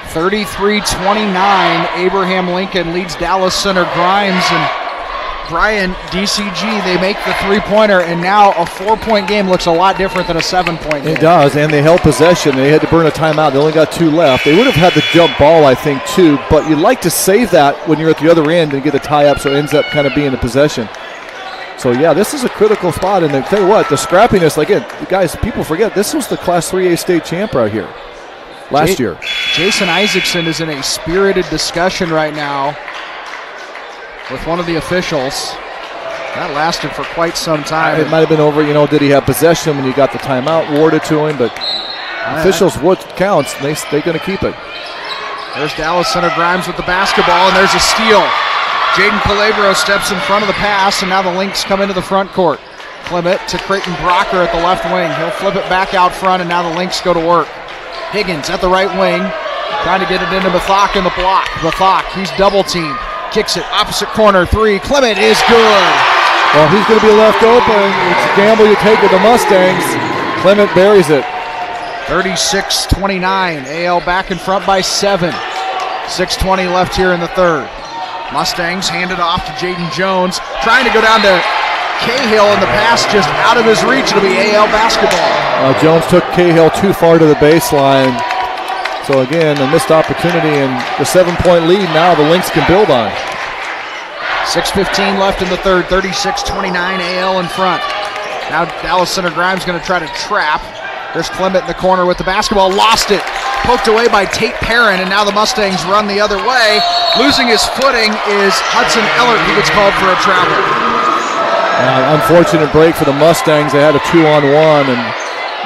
33-29, Abraham Lincoln leads Dallas Center Grimes, and Brian, DCG, they make the three-pointer, and now a 4-point game looks a lot different than a 7-point game. It does, and they held possession. They had to burn a timeout. They only got 2 left. They would have had the jump ball, I think, too, but you'd like to save that when you're at the other end and get a tie-up, so it ends up kind of being a possession. So, yeah, this is a critical spot, and I tell you what, the scrappiness, again, guys, people forget, this was the Class 3A state champ right here last year. Jason Isaacson is in a spirited discussion right now with one of the officials. That lasted for quite some time. It might have been over, did he have possession when you got the timeout awarded to him, but officials, what counts, they're going to keep it. There's Dallas Center Grimes with the basketball, and there's a steal. Jaden Calabro steps in front of the pass, and now the Lynx come into the front court. Clement to Creighton Brocker at the left wing. He'll flip it back out front, and now the Lynx go to work. Higgins at the right wing, trying to get it into Mathak in the block. Mathak, he's double teamed. Kicks it, opposite corner, 3. Clement is good. Well, he's going to be left open. It's a gamble you take with the Mustangs. Clement buries it. 36-29. AL back in front by 7. 6:20 left here in the third. Mustangs hand it off to Jaden Jones, trying to go down to Cahill, and the pass just out of his reach. It'll be AL basketball. Jones took Cahill too far to the baseline. So again, a missed opportunity, and the 7-point lead now the Lynx can build on. 6:15 left in the third, 36-29, AL in front. Now Dallas Center Grimes going to try to trap. There's Clement in the corner with the basketball, lost it. Poked away by Tate Perrin, and now the Mustangs run the other way. Losing his footing is Hudson Ellert. He gets called for a travel. Unfortunate break for the Mustangs. They had a 2-on-1, and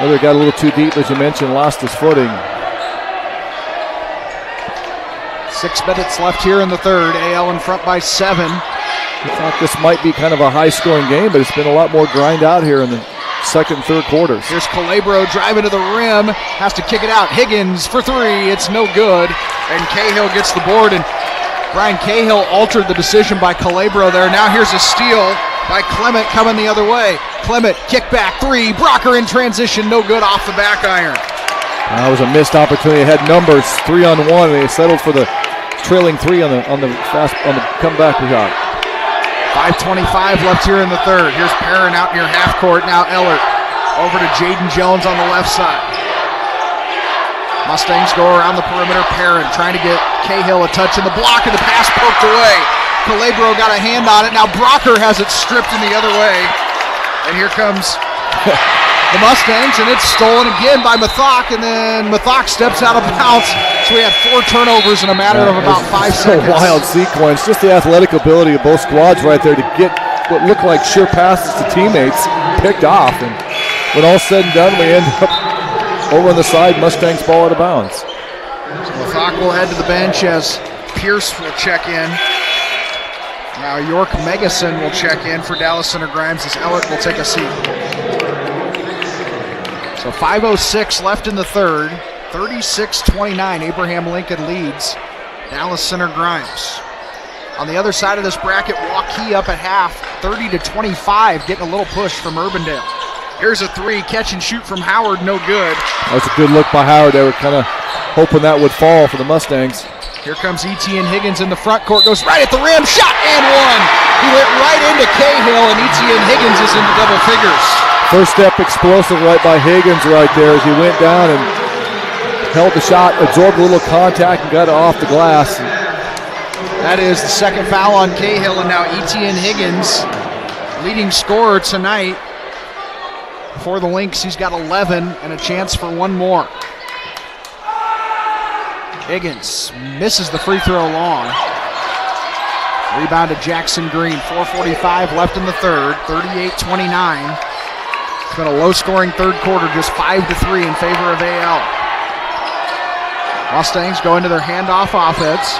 Ellert got a little too deep, as you mentioned, lost his footing. 6 minutes left here in the third. AL in front by 7. I thought this might be kind of a high-scoring game, but it's been a lot more grind out here in the second and third quarters. Here's Calabro driving to the rim, has to kick it out. Higgins for 3, it's no good, and Cahill gets the board, and Brian Cahill altered the decision by Calabro there. Now here's a steal by Clement coming the other way. Clement, kick back 3, Brocker in transition, no good off the back iron. That was a missed opportunity. It had numbers 3-on-1, and they settled for the trailing 3 on the comeback shot. 5:25 left here in the third. Here's Perrin out near half court. Now Ellert over to Jaden Jones on the left side. Mustangs go around the perimeter. Perrin trying to get Cahill a touch in the block, and the pass poked away. Calabro got a hand on it. Now Brocker has it stripped in the other way. And here comes the Mustangs, and it's stolen again by Mathak, and then Mathak steps out of bounds. So we had 4 turnovers in a matter of about 5 seconds. A wild sequence. Just the athletic ability of both squads right there to get what looked like sheer passes to teammates picked off. And when all said and done, we end up over on the side, Mustangs ball out of bounds. So Mathak will head to the bench as Pierce will check in. Now York Megason will check in for Dallas Center Grimes as Ellert will take a seat. So 5:06 left in the third. 36-29, Abraham Lincoln leads Dallas Center Grimes. On the other side of this bracket, Waukee up at half, 30-25, getting a little push from Urbandale. Here's a 3, catch and shoot from Howard, no good. That was a good look by Howard. They were kind of hoping that would fall for the Mustangs. Here comes Etienne Higgins in the front court, goes right at the rim, shot and one. He went right into Cahill, and Etienne Higgins is into double figures. First step explosive right by Higgins right there as he went down and held the shot, absorbed a little contact, and got it off the glass. That is the second foul on Cahill, and now Etienne Higgins, leading scorer tonight, For the Lynx, he's got 11 and a chance for one more. Higgins misses the free throw long. Rebound to Jackson Green. 4:45 left in the third. 38-29. It's been a low-scoring third quarter, just 5-3 in favor of AL. Mustangs go into their handoff offense.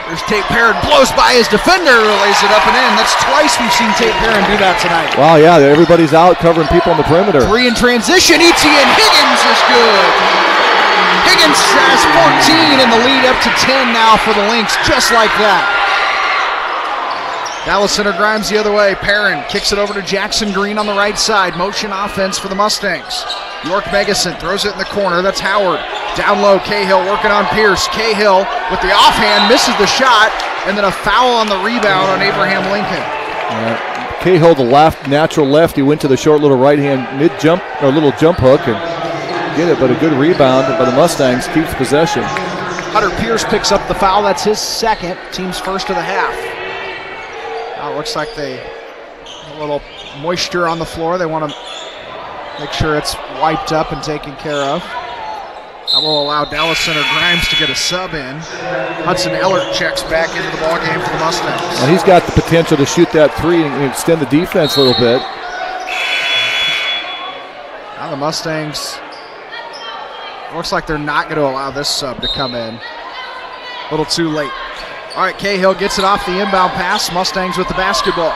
There's Tate Perrin, blows by his defender, lays it up and in. That's twice we've seen Tate Perrin do that tonight. Wow, yeah, everybody's out covering people on the perimeter. 3 in transition, Etienne Higgins is good. Higgins has 14 and the lead up to 10 now for the Lynx, just like that. Dallas Center Grimes the other way. Perrin kicks it over to Jackson Green on the right side. Motion offense for the Mustangs. York Megason throws it in the corner. That's Howard. Down low, Cahill working on Pierce. Cahill with the offhand misses the shot, and then a foul on the rebound on Abraham Lincoln. Cahill, the natural left. He went to the short little right hand mid jump or little jump hook and get it, but a good rebound by the Mustangs, keeps possession. Hunter Pierce picks up the foul. That's his second, team's first of the half. Now it looks like a little moisture on the floor. They want to make sure it's wiped up and taken care of. That will allow Dallas Center Grimes to get a sub in. Hudson Ellert checks back into the ballgame for the Mustangs. Well, he's got the potential to shoot that three and extend the defense a little bit. Now the Mustangs, looks like they're not going to allow this sub to come in. A little too late. All right, Cahill gets it off the inbound pass. Mustangs with the basketball.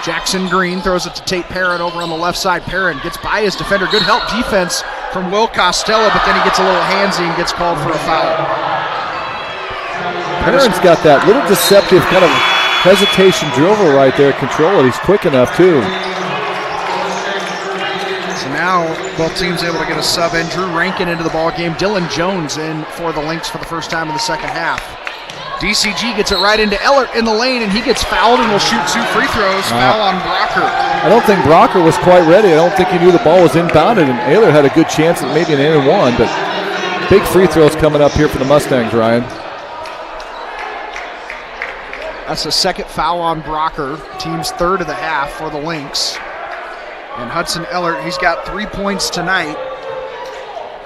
Jackson Green throws it to Tate Perrin over on the left side. Perrin gets by his defender. Good help defense from Will Costello, but then he gets a little handsy and gets called for a foul. Perrin's got that little deceptive kind of hesitation dribble right there. Control it. He's quick enough, too. So now both teams able to get a sub in. Drew Rankin into the ball game. Dylan Jones in for the Lynx for the first time in the second half. DCG gets it right into Ellert in the lane, and he gets fouled and will shoot 2 free throws. Foul on Brocker. I don't think Brocker was quite ready. I don't think he knew the ball was inbounded, and Ellert had a good chance at maybe an and one, but big free throws coming up here for the Mustangs, Ryan. That's the second foul on Brocker, team's third of the half for the Lynx. And Hudson Ellert, he's got 3 points tonight.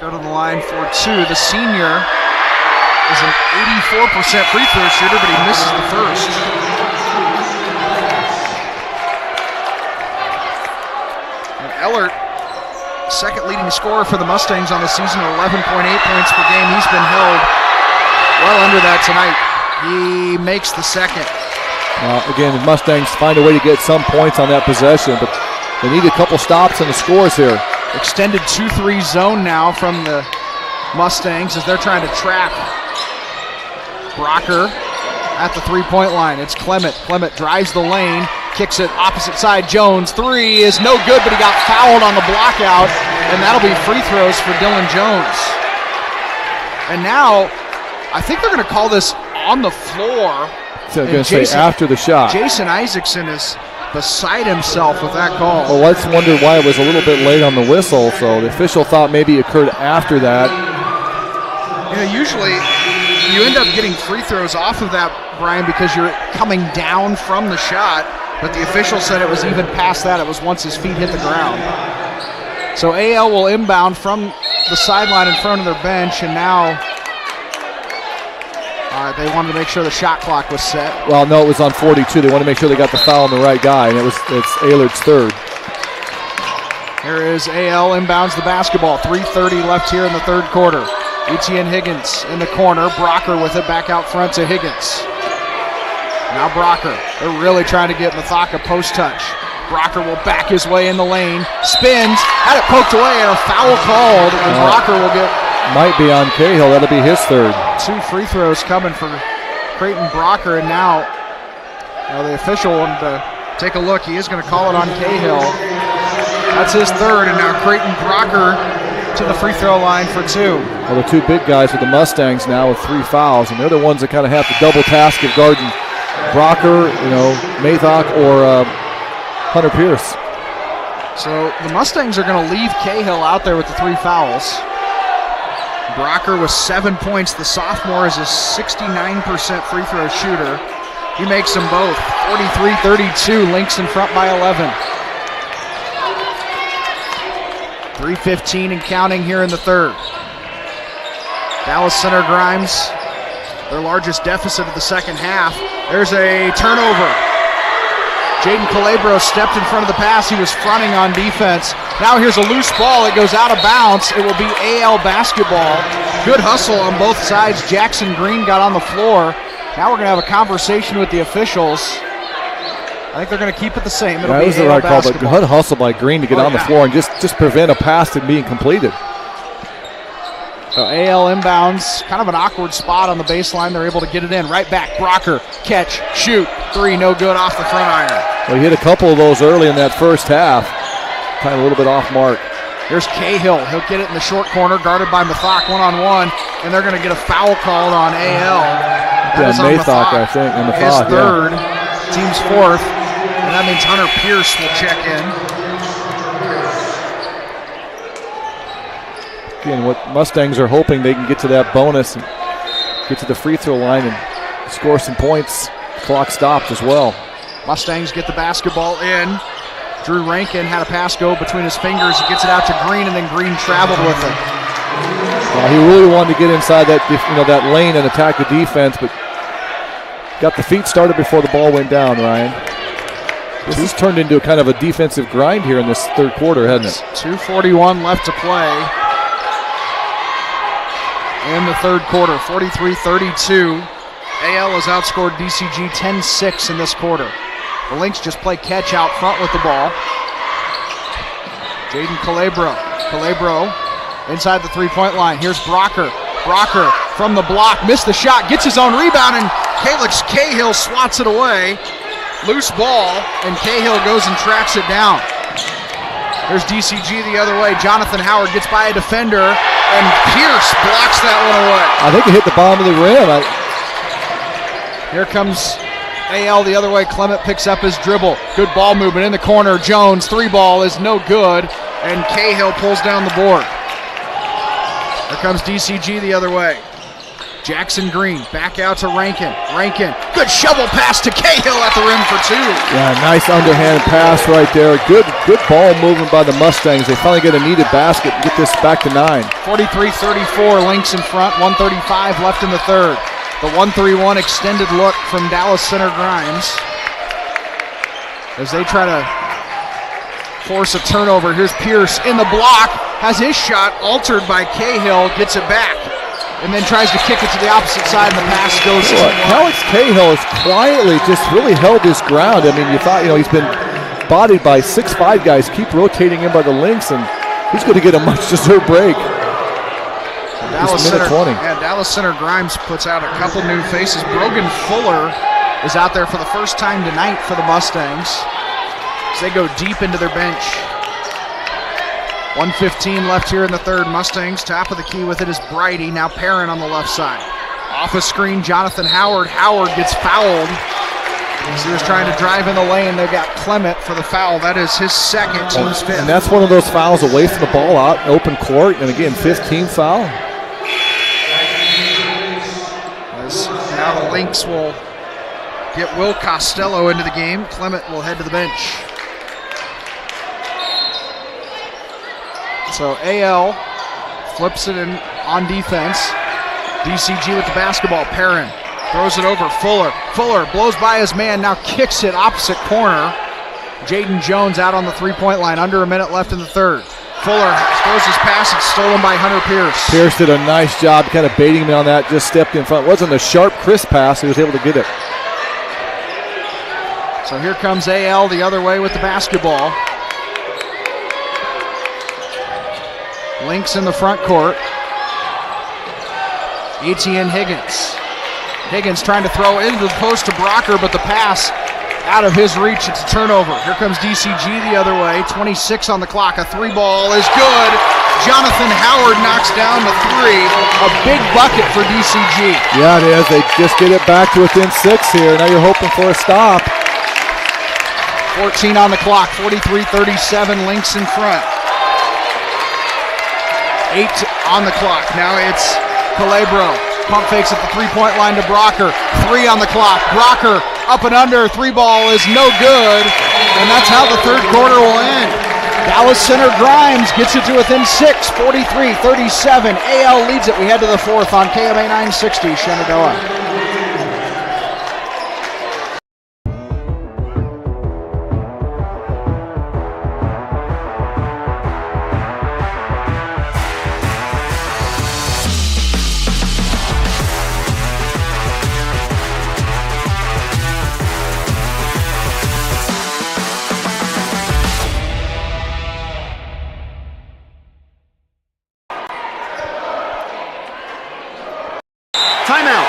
Go to the line for 2. The senior is an 84% free throw shooter, but he misses the first. And Ellert, second leading scorer for the Mustangs on the season at 11.8 points per game. He's been held well under that tonight. He makes the second. Again, the Mustangs find a way to get some points on that possession, but they need a couple stops and the scores here. Extended 2-3 zone now from the Mustangs as they're trying to trap Brocker at the three-point line. It's Clement. Clement drives the lane, kicks it opposite side. Jones, 3 is no good, but he got fouled on the block out, and that'll be free throws for Dylan Jones. And now, I think they're going to call this on the floor. So I'm going to say after the shot. Jason Isaacson is beside himself with that call. Well, let's wonder why it was a little bit late on the whistle. So the official thought maybe it occurred after that. You know, usually you end up getting free throws off of that, Brian, because you're coming down from the shot. But the official said it was even past that. It was once his feet hit the ground. So AL will inbound from the sideline in front of their bench, and now they wanted to make sure the shot clock was set. Well, no, it was on 42. They want to make sure they got the foul on the right guy, and it's Ehlert's third. Here is AL inbounds the basketball. 3:30 left here in the third quarter. Etienne Higgins in the corner. Brocker with it back out front to Higgins. Now Brocker. They're really trying to get Mathaka post touch. Brocker will back his way in the lane. Spins. Had it poked away and a foul called. And Brocker will get... Might be on Cahill. That'll be his third. 2 free throws coming for Creighton Brocker. And now the official wanted to take a look. He is going to call it on Cahill. That's his third. And now Creighton Brocker to the free throw line for 2. Well, the 2 big guys with the Mustangs now with 3 fouls, and they're the ones that kind of have the double task of guarding Brocker, Mathok, or Hunter Pierce. So the Mustangs are going to leave Cahill out there with the 3 fouls. Brocker with 7 points. The sophomore is a 69% free throw shooter. He makes them both. 43-32, Lynx in front by 11. 3:15 and counting here in the third. Dallas Center Grimes, their largest deficit of the second half. There's a turnover. Jaden Calabro stepped in front of the pass. He was fronting on defense. Now here's a loose ball. It goes out of bounds. It will be AL basketball. Good hustle on both sides. Jackson Green got on the floor. Now we're going to have a conversation with the officials. I think they're going to keep it the same. It'll be the AL right call, but basketball. good hustle by Green to get on the floor and just prevent a pass from being completed. So AL inbounds, kind of an awkward spot on the baseline. They're able to get it in. Right back, Brocker, catch, shoot, three, no good off the front iron. Well, he hit a couple of those early in that first half. Kind of a little bit off mark. Here's Cahill. He'll get it in the short corner, guarded by Mathok one-on-one, and they're going to get a foul called on AL. That is on Mathok, Mathok. I think, and His Mathok, third, team's fourth, and that means Hunter Pierce will check in. Again, what Mustangs are hoping they can get to that bonus and get to the free throw line and score some points. Clock stopped as well. Mustangs get the basketball in. Drew Rankin had a pass go between his fingers. He gets it out to Green, and then Green traveled with it. Well, he really wanted to get inside that that lane and attack the defense, but got the feet started before the ball went down, Ryan. This has turned into a kind of a defensive grind here in this third quarter, hasn't it? 2:41 left to play in the third quarter, 43-32. AL has outscored DCG 10-6 in this quarter. The Lynx just play catch out front with the ball. Jaden Calabro. Calabro inside the three-point line. Here's Brocker. Brocker from the block, missed the shot, gets his own rebound, and Calix Cahill swats it away. Loose ball, and Cahill goes and tracks it down. There's DCG the other way. Jonathan Howard gets by a defender, and Pierce blocks that one away. I think it hit the bottom of the rim. Here comes AL the other way. Clement picks up his dribble. Good ball movement in the corner. Jones, three ball is no good, and Cahill pulls down the board. Here comes DCG the other way. Jackson Green back out to Rankin. Rankin, good shovel pass to Cahill at the rim for two. Yeah, nice underhand pass right there. Good ball movement by the Mustangs. They finally get a needed basket and get this back to 9. 43-34, Lynx in front, 1:35 left in the third. The 1-3-1 extended look from Dallas Center Grimes as they try to force a turnover. Here's Pierce in the block, has his shot altered by Cahill, gets it back, and then tries to kick it to the opposite side, and the pass goes to Alex Cahill has quietly just really held his ground. I mean, you thought, he's been bodied by 6'5" guys, keep rotating in by the Lynx, and he's going to get a much-deserved break. Dallas Center, 20. Yeah, Dallas Center Grimes puts out a couple new faces. Brogan Fuller is out there for the first time tonight for the Mustangs as they go deep into their bench. 1:15 left here in the third. Mustangs top of the key with it is Brighty. Now Perrin on the left side. Off a screen, Jonathan Howard. Howard gets fouled as he was trying to drive in the lane. They've got Clement for the foul. That is his second, team's fifth. And that's one of those fouls away from the ball out in open court. And again, 15th foul. As now the Lynx will get Will Costello into the game. Clement will head to the bench. So AL flips it in on defense. DCG with the basketball. Perrin throws it over. Fuller. Fuller blows by his man, now kicks it opposite corner. Jaden Jones out on the three-point line. Under a minute left in the third. Fuller throws his pass. It's stolen by Hunter Pierce. Pierce did a nice job kind of baiting him on that, just stepped in front. It wasn't a sharp, crisp pass. He was able to get it. So here comes AL the other way with the basketball. Lynx in the front court. Etienne Higgins. Higgins trying to throw into the post to Brocker, but the pass out of his reach. It's a turnover. Here comes DCG the other way. 26 on the clock. A three ball is good. Jonathan Howard knocks down the three. A big bucket for DCG. Yeah, it is. They just get it back to within 6 here. Now you're hoping for a stop. 14 on the clock. 43-37. Lynx in front. 8 on the clock. Now it's Calabro. Pump fakes at the three-point line to Brocker. 3 on the clock. Brocker up and under. Three ball is no good. And that's how the third quarter will end. Dallas Center Grimes gets it to within 6, 43-37. AL leads it. We head to the fourth on KMA 960 Shenandoah. Timeout.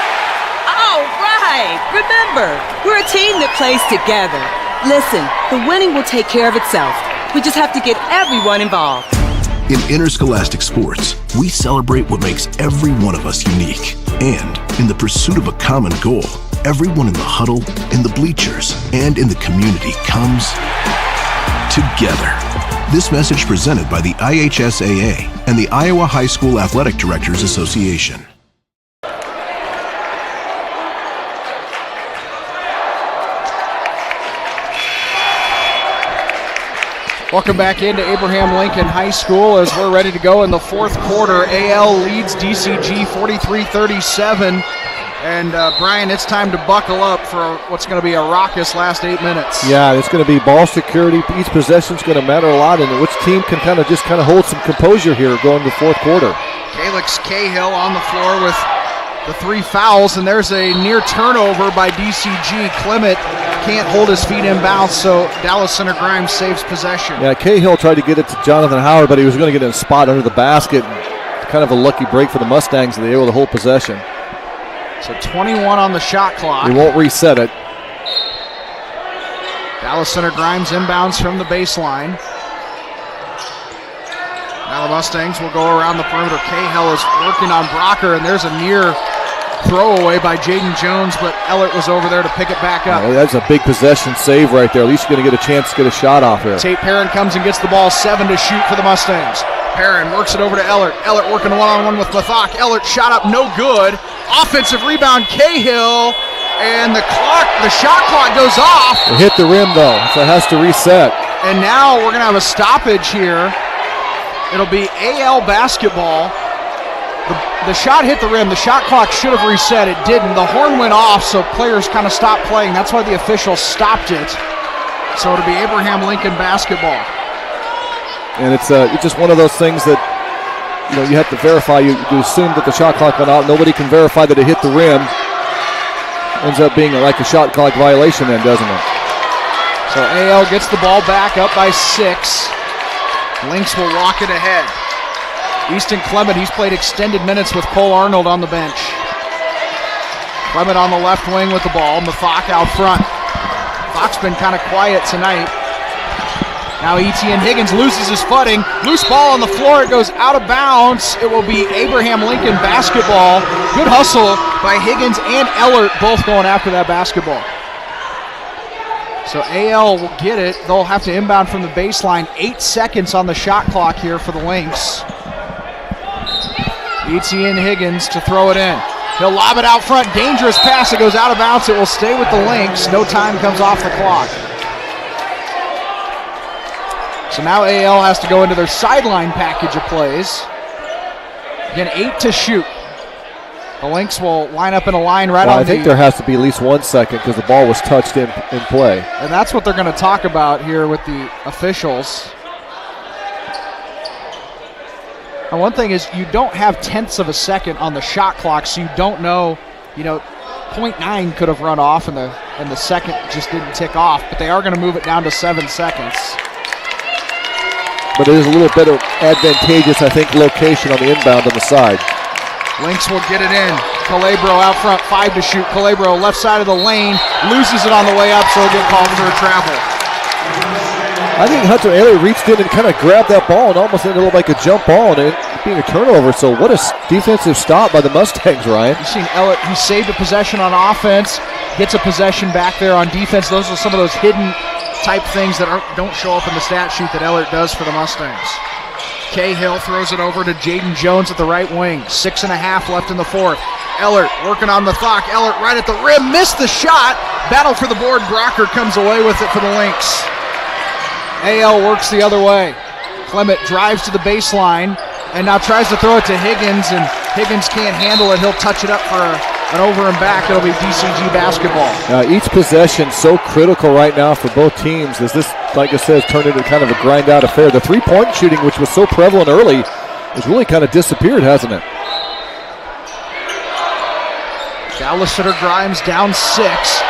All right. Remember, we're a team that plays together. Listen, the winning will take care of itself. We just have to get everyone involved. In interscholastic sports, we celebrate what makes every one of us unique. And in the pursuit of a common goal, everyone in the huddle, in the bleachers, and in the community comes together. This message presented by the IHSAA and the Iowa High School Athletic Directors Association. Welcome back into Abraham Lincoln High School as we're ready to go in the fourth quarter. AL leads DCG 43-37. And Brian, it's time to buckle up for what's going to be a raucous last 8 minutes. Yeah, it's going to be ball security. Each possession's going to matter a lot, and which team can kind of hold some composure here going to the fourth quarter. Calix Cahill on the floor with the 3 fouls, and there's a near turnover by DCG. Clement can't hold his feet in bounds, so Dallas Center Grimes saves possession. Yeah, Cahill tried to get it to Jonathan Howard, but he was going to get in a spot under the basket. Kind of a lucky break for the Mustangs that they were able to hold possession. So 21 on the shot clock. He won't reset it. Dallas Center Grimes inbounds from the baseline. Now the Mustangs will go around the perimeter. Cahill is working on Brocker, and there's a near throwaway by Jaden Jones, but Ellert was over there to pick it back up. Oh, that's a big possession save right there. At least you're going to get a chance to get a shot off here. Tate Perrin comes and gets the ball, 7 to shoot for the Mustangs. Perrin works it over to Ellert. Ellert working one-on-one with Mathak. Ellert shot up, no good. Offensive rebound, Cahill, and the shot clock goes off. It hit the rim though, so it has to reset. And now we're going to have a stoppage here. It'll be AL basketball. The shot hit the rim. The shot clock should have reset. It didn't. The horn went off, so players kind of stopped playing. That's why the officials stopped it. So it'll be Abraham Lincoln basketball. And it's just one of those things that you have to verify. You assume that the shot clock went out. Nobody can verify that it hit the rim. Ends up being like a shot clock violation then, doesn't it? So AL gets the ball back up by 6. Lynx will walk it ahead. Easton Clement, he's played extended minutes with Cole Arnold on the bench. Clement on the left wing with the ball. Mathak out front. Fox been kind of quiet tonight. Now Etienne Higgins loses his footing. Loose ball on the floor. It goes out of bounds. It will be Abraham Lincoln basketball. Good hustle by Higgins and Ellert, both going after that basketball. So AL will get it. They'll have to inbound from the baseline. 8 seconds on the shot clock here for the Lynx. Etienne Higgins to throw it in. He'll lob it out front. Dangerous pass. It goes out of bounds. It will stay with the Lynx. No time comes off the clock. So now AL has to go into their sideline package of plays. Again, 8 to shoot. The Lynx will line up in a line right on I think there has to be at least 1 second because the ball was touched in play. And that's what they're going to talk about here with the officials. And one thing is you don't have tenths of a second on the shot clock, so you don't know, 0.9 could have run off and the second just didn't tick off, but they are going to move it down to 7 seconds. But it is a little bit of advantageous, I think, location on the inbound on the side. Lynx will get it in. Calabro out front, 5 to shoot. Calabro left side of the lane, loses it on the way up, so he'll get called for a travel. I think Hunter Ayler reached in and kind of grabbed that ball and almost ended up like a jump ball and it being a turnover. So what a defensive stop by the Mustangs, Ryan. You've seen Ellert, he saved a possession on offense, gets a possession back there on defense. Those are some of those hidden type things that don't show up in the stat sheet that Ellert does for the Mustangs. Cahill throws it over to Jaden Jones at the right wing. 6.5 left in the fourth. Ellert working on the thock. Ellert right at the rim, missed the shot. Battle for the board. Brocker comes away with it for the Lynx. AL works the other way. Clement drives to the baseline and now tries to throw it to Higgins, and Higgins can't handle it. He'll touch it up for an over and back. It'll be DCG basketball. Each possession so critical right now for both teams, as this, like I said, has turned into kind of a grind-out affair. The three-point shooting, which was so prevalent early, has really kind of disappeared, hasn't it? Dallison or Grimes down 6.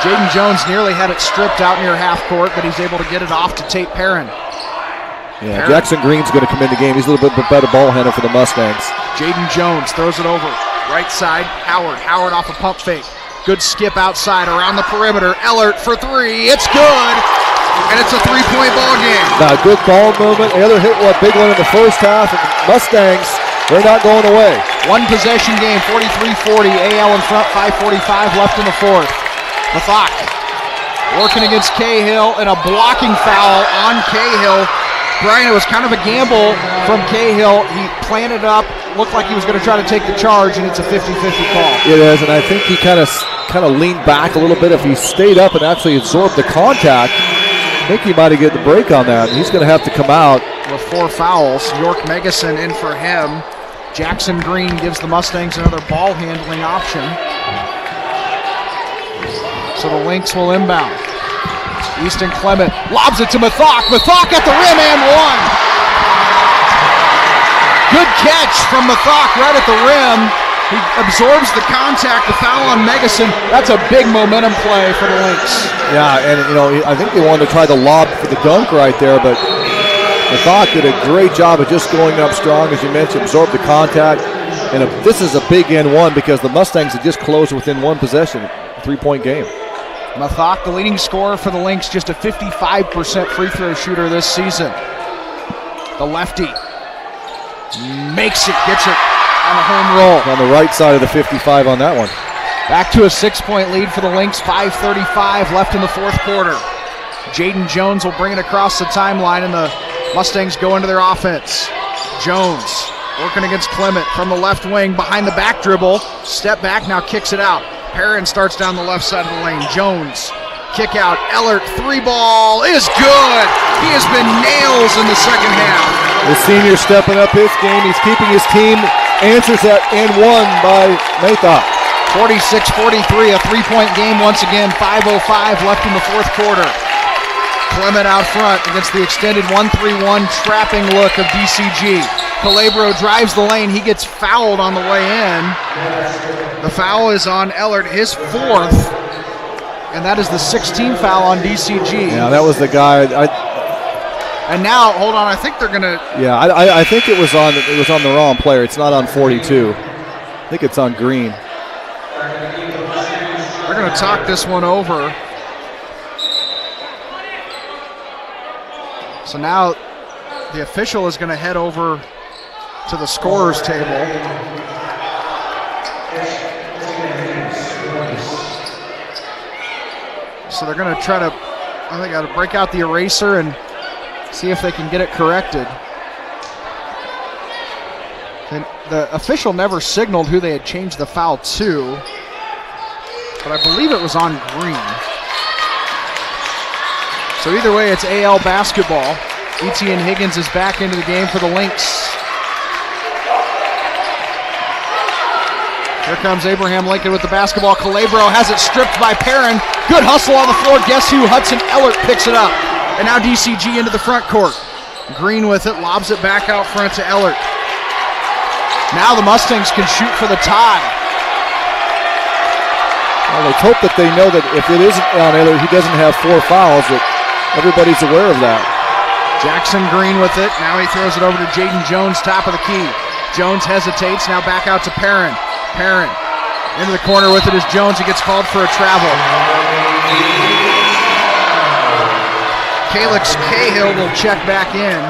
Jaden Jones nearly had it stripped out near half court, but he's able to get it off to Tate Perrin. Yeah, Jackson Green's going to come in the game. He's a little bit better ball handler for the Mustangs. Jaden Jones throws it over. Right side, Howard. Howard off a pump fake. Good skip outside around the perimeter. Ellert for 3. It's good. And it's a 3-point ball game. Now, good ball movement. The other hit, big one in the first half. And Mustangs, they're not going away. One possession game, 43-40. AL in front, 5:45 left in the fourth. Mathak working against Cahill, and a blocking foul on Cahill. Brian, it was kind of a gamble from Cahill. He planted up, looked like he was going to try to take the charge, and it's a 50-50 call. It is, and I think he kind of leaned back a little bit. If he stayed up and actually absorbed the contact, I think he might have get the break on that. He's going to have to come out. With 4 fouls, York Megason in for him. Jackson Green gives the Mustangs another ball handling option. So the Lynx will inbound. Easton Clement lobs it to Mathak. Mathak at the rim and one. Good catch from Mathak right at the rim. He absorbs the contact, the foul on Megason. That's a big momentum play for the Lynx. Yeah, and I think they wanted to try the lob for the dunk right there, but Mathak did a great job of just going up strong, as you mentioned, absorbed the contact. And this is a big N1 because the Mustangs had just closed within one possession, 3-point game. Mathak, the leading scorer for the Lynx, just a 55% free throw shooter this season. The lefty makes it, gets it on a home roll. On the right side of the 55 on that one. Back to a 6-point lead for the Lynx, 5:35 left in the fourth quarter. Jaden Jones will bring it across the timeline, and the Mustangs go into their offense. Jones working against Clement from the left wing, behind the back dribble, step back, now kicks it out. Perrin starts down the left side of the lane. Jones, kick out. Ellert, 3-ball is good. He has been nails in the second half. The senior stepping up his game. He's keeping his team. Answers that and one by Mathak. 46-43, a 3-point game once again. 5:05 left in the fourth quarter. Clement out front against the extended 1-3-1 trapping look of DCG. Calabro drives the lane. He gets fouled on the way in. The foul is on Ellert, his 4th, and that is the 16th foul on DCG. Yeah, that was the guy. And now, hold on, I think they're gonna. Yeah, I think it was on the wrong player. It's not on 42. I think it's on Green. They're gonna talk this one over. So now the official is going to head over to the scorer's table. So they're going to try to, I think, got to break out the eraser and see if they can get it corrected. And the official never signaled who they had changed the foul to, but I believe it was on Green. So either way, it's AL basketball. Etienne Higgins is back into the game for the Lynx. Here comes Abraham Lincoln with the basketball. Calabro has it stripped by Perrin. Good hustle on the floor. Guess who? Hudson Ellert picks it up. And now DCG into the front court. Green with it, lobs it back out front to Ellert. Now the Mustangs can shoot for the tie. Well, let's hope that they know that if it isn't on Ellert, he doesn't have 4 fouls, that everybody's aware of that. Jackson Green with it. Now he throws it over to Jaden Jones, top of the key. Jones hesitates, now back out to Perrin. Perrin into the corner with it is Jones. He gets called for a travel. Calix Cahill will check back in.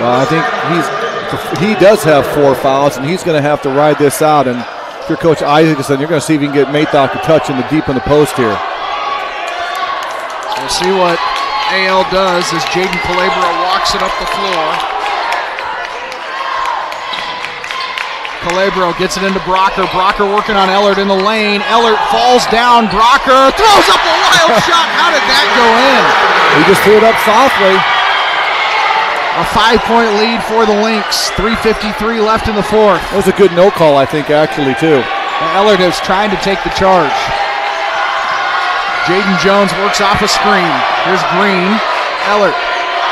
Well, I think he does have 4 fouls, and he's going to have to ride this out. And if you're Coach Isaacson, you're going to see if you can get Mathak to touch in the deep in the post here. We'll see what AL does as Jaden Calabro walks it up the floor. Calabro gets it into Brocker. Brocker working on Ellert in the lane. Ellert falls down. Brocker throws up a wild shot. How did that go in? He just threw it up softly. A 5-point lead for the Lynx. 3:53 left in the fourth. That was a good no call, I think, actually, too. Ellert is trying to take the charge. Jaden Jones works off a screen. Here's Green. Ellert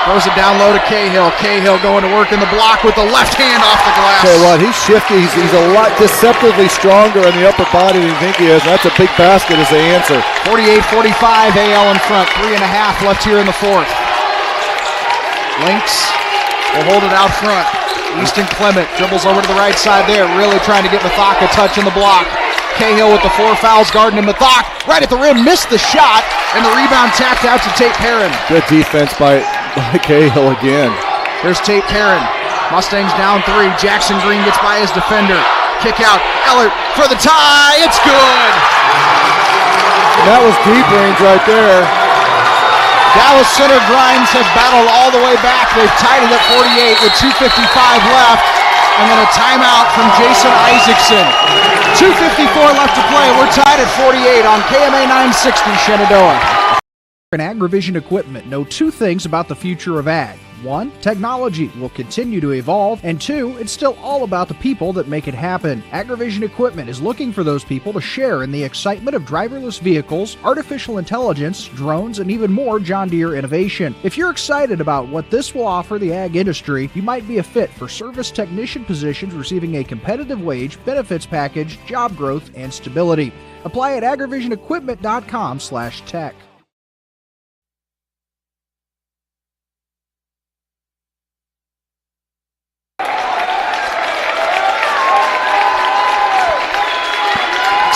throws it down low to Cahill. Cahill going to work in the block with the left hand off the glass. Tell you what, he's shifty. He's a lot deceptively stronger in the upper body than you think he is. That's a big basket as the answer. 48-45, AL in front. 3.5 left here in the fourth. Lynx will hold it out front. Easton Clement dribbles over to the right side there, really trying to get Mathak a touch in the block. Cahill with the 4 fouls guarding him. Mathak right at the rim, missed the shot, and the rebound tapped out to Tate Perrin. Good defense by Cahill again. Here's Tate Perrin. Mustangs down 3. Jackson Green gets by his defender. Kick out. Ellert for the tie. It's good. And that was deep range right there. Dallas Center Grimes have battled all the way back. They've tied it at 48 with 2:55 left. And then a timeout from Jason Isaacson. 2:54 left to play. We're tied at 48 on KMA 960 Shenandoah. In Agrivision Equipment know 2 things about the future of ag. 1, technology will continue to evolve, and 2, it's still all about the people that make it happen. Agrivision Equipment is looking for those people to share in the excitement of driverless vehicles, artificial intelligence, drones, and even more John Deere innovation. If you're excited about what this will offer the ag industry, you might be a fit for service technician positions receiving a competitive wage, benefits package, job growth, and stability. Apply at agrivisionequipment.com/tech.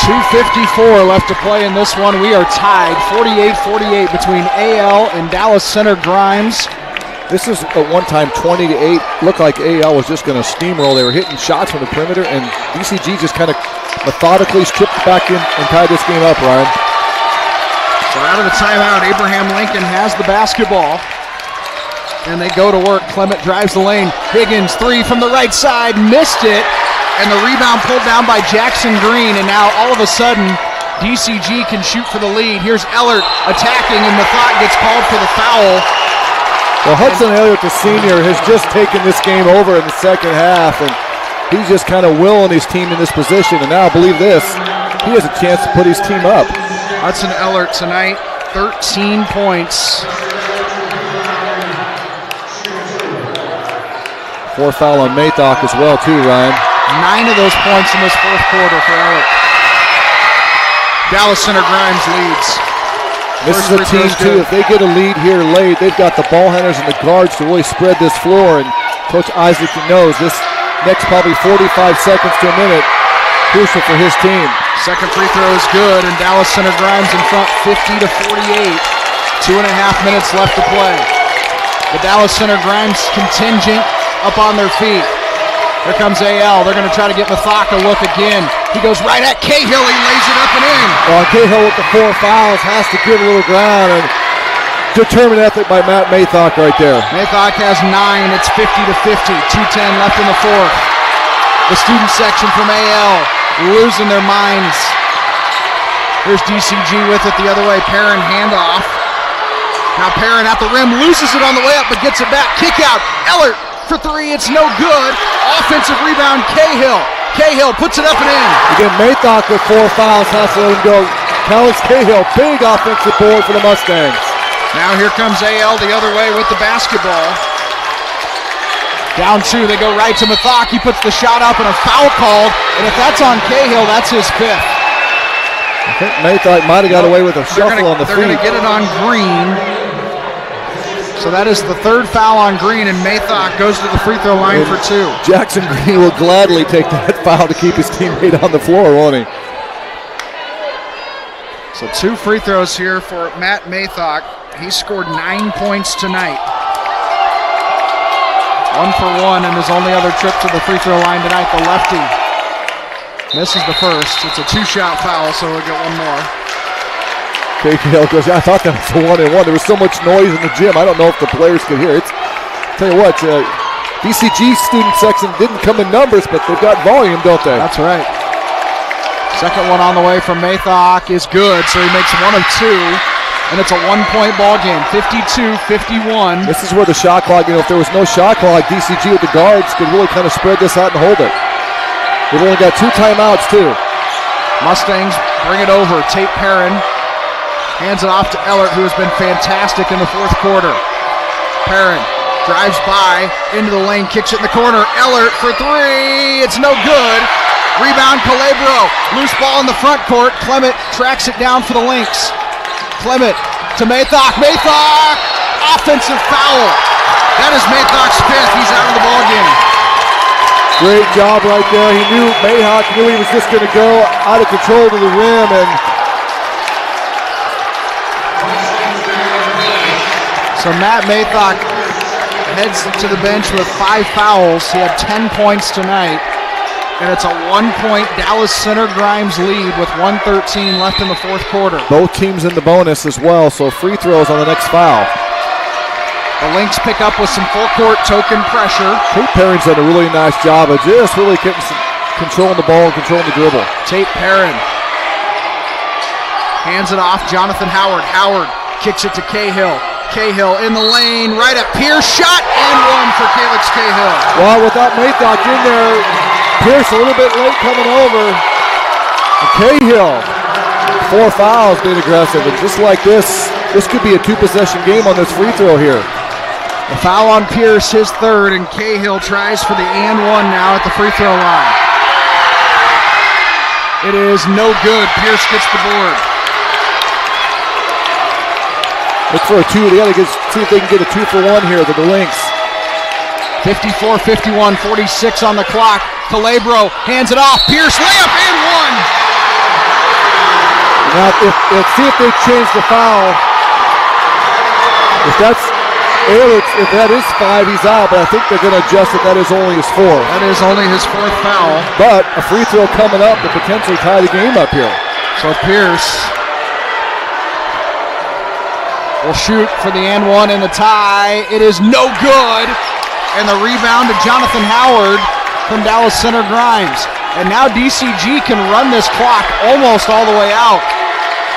.254 left to play in this one. We are tied 48-48 between AL and Dallas Center Grimes. This is a one-time 20-8. Looked like AL was just going to steamroll. They were hitting shots from the perimeter, and DCG just kind of methodically stripped back in and tied this game up, Ryan. So out of the timeout, Abraham Lincoln has the basketball. And they go to work. Clement drives the lane. Higgins, 3 from the right side, missed it. And the rebound pulled down by Jackson Green, and now all of a sudden, DCG can shoot for the lead. Here's Ellert attacking, and Mathak gets called for the foul. Well, Hudson Ellert, the senior, has just taken this game over in the second half, and he's just kind of willing his team in this position. And now, believe this, he has a chance to put his team up. Hudson Ellert tonight, 13 points. 4 foul on Mathak as well, too, Ryan. 9 of those points in this fourth quarter for Ellert. Dallas Center Grimes leads. This is a team, too, if they get a lead here late, they've got the ball handlers and the guards to really spread this floor, and Coach Isaacson knows this next probably 45 seconds to a minute, crucial for his team. Second free throw is good, and Dallas Center Grimes in front 50-48. 2.5 minutes left to play. The Dallas Center Grimes contingent up on their feet. Here comes AL. They're going to try to get Mathak a look again. He goes right at Cahill. He lays it up and in. Well, Cahill with the 4 fouls has to give a little ground, and determined effort by Matt Mathak right there. Mathak has 9. It's 50-50. 2:10 left in the fourth. The student section from AL losing their minds. Here's DCG with it the other way. Perrin handoff. Now Perrin at the rim, loses it on the way up, but gets it back. Kick out. Ellert for 3. It's no good. Offensive rebound, Cahill. Cahill puts it up and in. Again, Mathak with 4 fouls has to let him go. Callis Cahill, big offensive board for the Mustangs. Now here comes AL the other way with the basketball. Down 2, they go right to Mathak. He puts the shot up and a foul called. And if that's on Cahill, that's his 5th. I think Mathak might have got away with a shuffle on the feet. They're going to get it on Green. So that is the 3rd foul on Green, and Mathak goes to the free throw line for 2. Jackson Green will gladly take that foul to keep his teammate on the floor, won't he? So 2 free throws here for Matt Mathak. He scored 9 points tonight. 1 for 1 in his only other trip to the free throw line tonight, the lefty. Misses the first. It's a 2-shot foul, so we'll get 1 more. Cahill goes, I thought that was a 1-and-1. There was so much noise in the gym. I don't know if the players could hear it. Tell you what, DCG student section didn't come in numbers, but they've got volume, don't they? That's right. Second one on the way from Mathak is good, so he makes 1 of 2. and it's a 1-point ball game, 52-51. This is where the shot clock, if there was no shot clock, DCG with the guards could really kind of spread this out and hold it. They've only got 2 timeouts, too. Mustangs bring it over. Tate Perrin hands it off to Ellert, who has been fantastic in the fourth quarter. Perrin drives by, into the lane, kicks it in the corner. Ellert for 3. It's no good. Rebound, Calabro. Loose ball in the front court. Clement tracks it down for the Lynx. Clement to Maythok. Maythok! Offensive foul. That is Maythok's 5th. He's out of the ball game. Great job right there. He knew Mayhawk knew he was just going to go out of control to the rim, and so Matt Maythok heads to the bench with 5 fouls. He had 10 points tonight, and it's a 1-point Dallas Center Grimes lead with 1:13 left in the fourth quarter. both teams in the bonus as well, so free throws on the next foul. The Lynx pick up with some full court token pressure. Tate Perrin's done a really nice job of just really getting controlling the ball and controlling the dribble. Tate Perrin hands it off. Jonathan Howard. Howard kicks it to Cahill. Cahill in the lane, right at Pierce. Shot and 1 for Calix Cahill. Well, without Maythok in there, Pierce a little bit late coming over. And Cahill, 4 fouls, being aggressive. And just like this could be a 2-possession game on this free throw here. The foul on Pierce, his 3rd, and Cahill tries for the and 1 now at the free throw line. It is no good. Pierce gets the board. Look for a 2. They got to see if they can get a 2-for-1 here to the Lynx. 54-51, 46 on the clock. Calabro hands it off. Pierce layup and 1. Now, see if they change the foul. If that is 5, he's out, but I think they're going to adjust that is only his 4th. That is only his 4th foul. But a free throw coming up to potentially tie the game up here. So Pierce will shoot for the and 1 and the tie. It is no good. And the rebound to Jonathan Howard from Dallas Center Grimes. And now DCG can run this clock almost all the way out.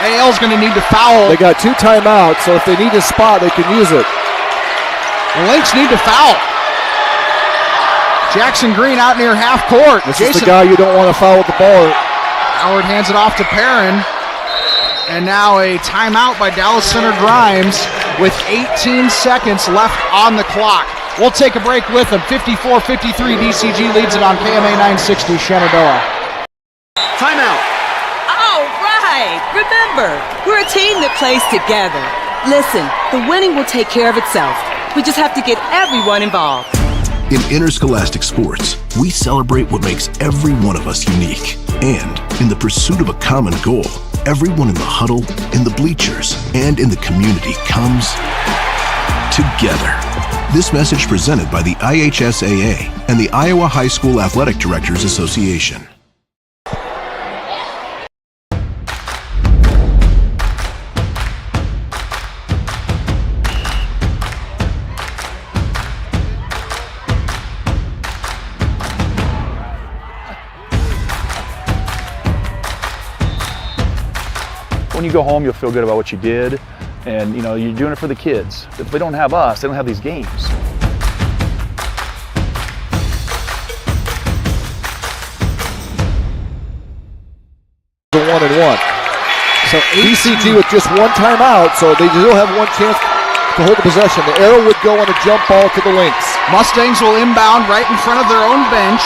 AL's going to need to foul. They got 2 timeouts, so if they need a spot, they can use it. The Lynx need to foul. Jackson Green out near half court. This is the guy you don't want to foul with the ball. Howard hands it off to Perrin. And now a timeout by Dallas Center Grimes with 18 seconds left on the clock. We'll take a break with them. 54-53, DCG leads it on KMA 960 Shenandoah. Timeout. All right. Remember, we're a team that plays together. Listen, the winning will take care of itself. We just have to get everyone involved. In interscholastic sports, we celebrate what makes every one of us unique. And in the pursuit of a common goal, everyone in the huddle, in the bleachers, and in the community comes together. This message presented by the IHSAA and the Iowa High School Athletic Directors Association. When you go home, you'll feel good about what you did, and you're doing it for the kids. If they don't have us, they don't have these games. The 1-and-1. So DCG with just 1 timeout, so they still have 1 chance to hold the possession. The arrow would go on a jump ball to the Lynx. Mustangs will inbound right in front of their own bench.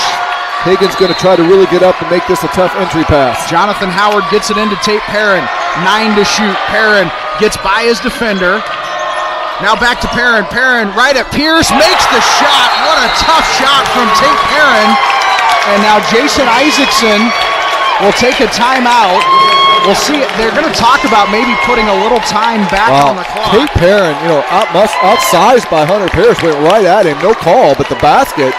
Higgins going to try to really get up and make this a tough entry pass. Jonathan Howard gets it into Tate Perrin. 9 to shoot. Perrin gets by his defender. Now back to Perrin. Perrin right at Pierce, makes the shot. What a tough shot from Tate Perrin. And now Jason Isaacson will take a timeout. We'll see. They're going to talk about maybe putting a little time back on the clock. Tate Perrin, outsized by Hunter Pierce, went right at him. No call, but the basket.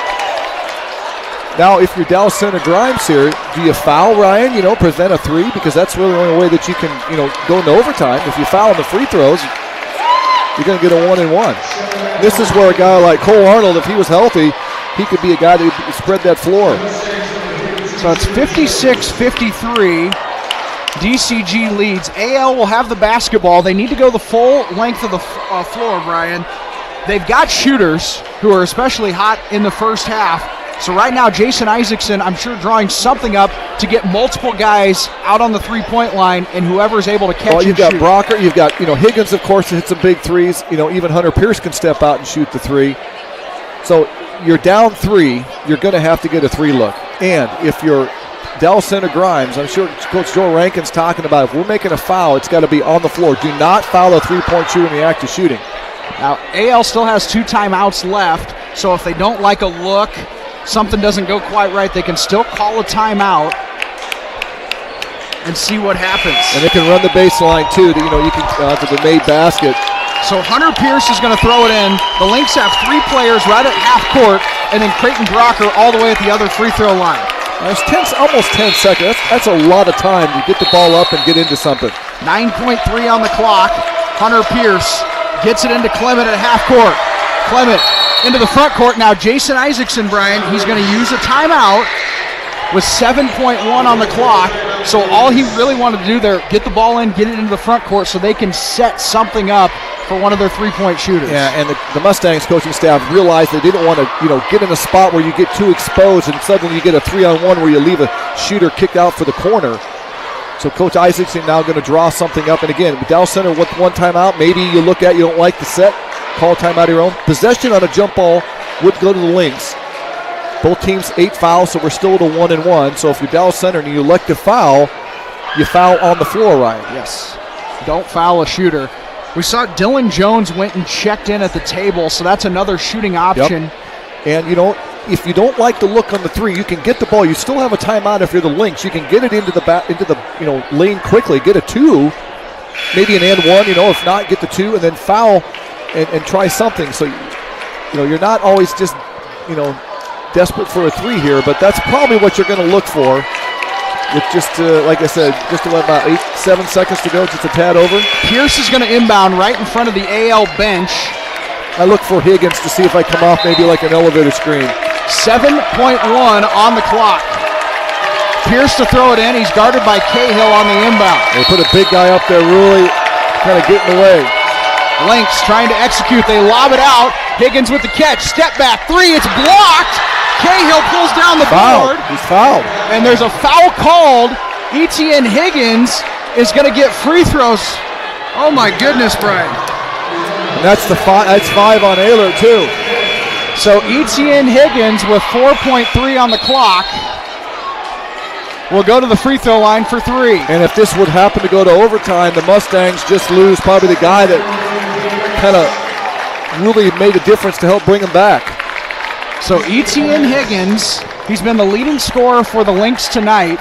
Now, if you're Dallas Center Grimes here, do you foul Ryan, prevent a 3? Because that's really the only way that you can, go into overtime. If you foul in the free throws, you're going to get a 1-and-1. This is where a guy like Cole Arnold, if he was healthy, he could be a guy that would spread that floor. So it's 56-53. DCG leads. AL will have the basketball. They need to go the full length of the floor, Brian. They've got shooters who are especially hot in the first half. So right now, Jason Isaacson, I'm sure, drawing something up to get multiple guys out on the three-point line, and whoever's able to catch and shoot. You've got Brocker, you've got Higgins, of course, to hit some big threes. Even Hunter Pierce can step out and shoot the three. So you're down 3, you're going to have to get a 3 look. And if you're Dallas Center Grimes, I'm sure Coach Joel Rankin's talking about if we're making a foul, it's got to be on the floor. Do not foul a three-point shooter in the act of shooting. Now, AL still has 2 timeouts left, so if they don't like a look, something doesn't go quite right, they can still call a timeout and see what happens. And they can run the baseline too. You can to the made basket. So Hunter Pierce is going to throw it in. The Lynx have 3 players right at half court, and then Creighton Brocker all the way at the other free throw line. That's almost 10 seconds. That's a lot of time to get the ball up and get into something. 9.3 on the clock. Hunter Pierce gets it into Clement at half court. Clement into the front court now. Jason Isaacson, Brian, he's going to use a timeout with 7.1 on the clock. So all he really wanted to do there, get the ball in, get it into the front court so they can set something up for one of their three-point shooters. Yeah, and the Mustangs coaching staff realized they didn't want to, get in a spot where you get too exposed and suddenly you get a 3-on-1 where you leave a shooter kick out for the corner. So Coach Isaacson now going to draw something up. And again, with Dallas Center with 1 timeout, maybe you look at, you don't like the set, call a timeout of your own. Possession on a jump ball would go to the Lynx. Both teams 8 fouls, so we're still at a 1-1. So if you're Dallas Center and you elect to foul, you foul on the floor, Ryan. Yes. Don't foul a shooter. We saw Dylan Jones went and checked in at the table, so that's another shooting option. Yep. And, if you don't like the look on the 3, you can get the ball. You still have a timeout if you're the Lynx. You can get it into the lane quickly, get a 2, maybe an and 1, if not, get the 2 and then foul and try something. So, you're not always just, desperate for a 3 here, but that's probably what you're going to look for. With just, like I said, just about 7 seconds to go, just a tad over. Pierce is going to inbound right in front of the AL bench. I look for Higgins to see if I come off maybe like an elevator screen. 7.1 on the clock. Pierce to throw it in. He's guarded by Cahill on the inbound. They put a big guy up there really kind of getting away. Lynx trying to execute. They lob it out. Higgins with the catch. Step back 3. It's blocked. Cahill pulls down the board. He's fouled. And there's a foul called. Etienne Higgins is going to get free throws. Oh my goodness, Brian. And that's 5 on Ayler too. So Etienne Higgins with 4.3 on the clock will go to the free throw line for 3. And if this would happen to go to overtime, the Mustangs just lose probably the guy that kind of really made a difference to help bring them back. So Etienne Higgins, he's been the leading scorer for the Lynx tonight.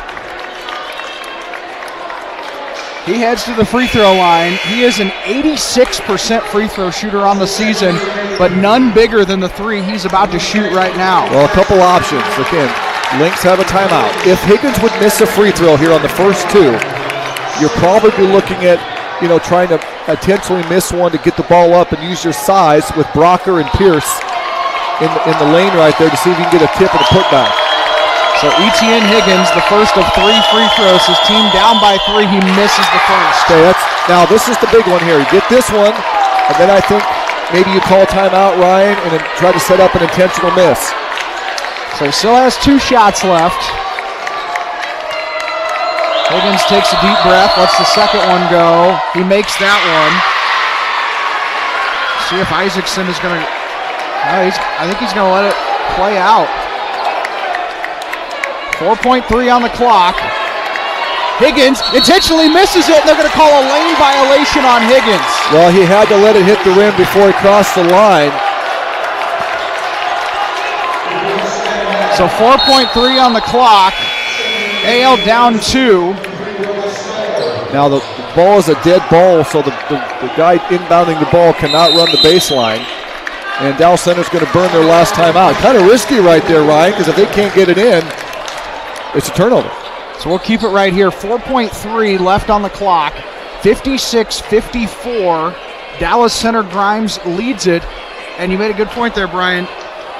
He heads to the free throw line. He is an 86% free throw shooter on the season, but none bigger than the 3 he's about to shoot right now. Well, a couple options. Again, Lynx have a timeout. If Higgins would miss a free throw here on the first 2, you're probably looking at, trying to intentionally miss one to get the ball up and use your size with Brocker and Pierce in the lane right there to see if you can get a tip and a putback. So Etienne Higgins, the first of 3 free throws. His team down by 3. He misses the first. Okay, now this is the big one here. You get this one, and then I think maybe you call timeout, Ryan, and then try to set up an intentional miss. So he still has 2 shots left. Higgins takes a deep breath, lets the second one go. He makes that one. See if Isaacson is going to... I think he's going to let it play out. 4.3 on the clock. Higgins intentionally misses it, and they're going to call a lane violation on Higgins. Well, he had to let it hit the rim before he crossed the line. So 4.3 on the clock. AL down 2. Now the ball is a dead ball, so the guy inbounding the ball cannot run the baseline. And Dallas Center's going to burn their last time out. Kind of risky right there, Ryan, because if they can't get it in, it's a turnover. So we'll keep it right here. 4.3 left on the clock. 56-54. Dallas Center Grimes leads it. And you made a good point there, Brian.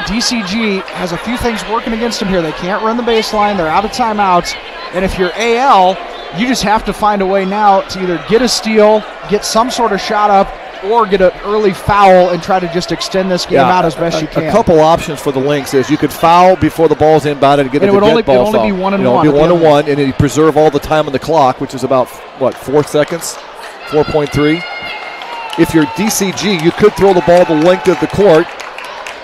DCG has a few things working against them here. They can't run the baseline. They're out of timeouts. And if you're AL, you just have to find a way now to either get a steal, get some sort of shot up, or get an early foul and try to just extend this game out as best you can. A couple options for the Lynx is you could foul before the ball's inbounded and get a dead ball foul. It would only be 1 and 1. It would be 1 and 1, and you preserve all the time on the clock, which is about, 4 seconds? 4.3. If you're DCG, you could throw the ball the length of the court,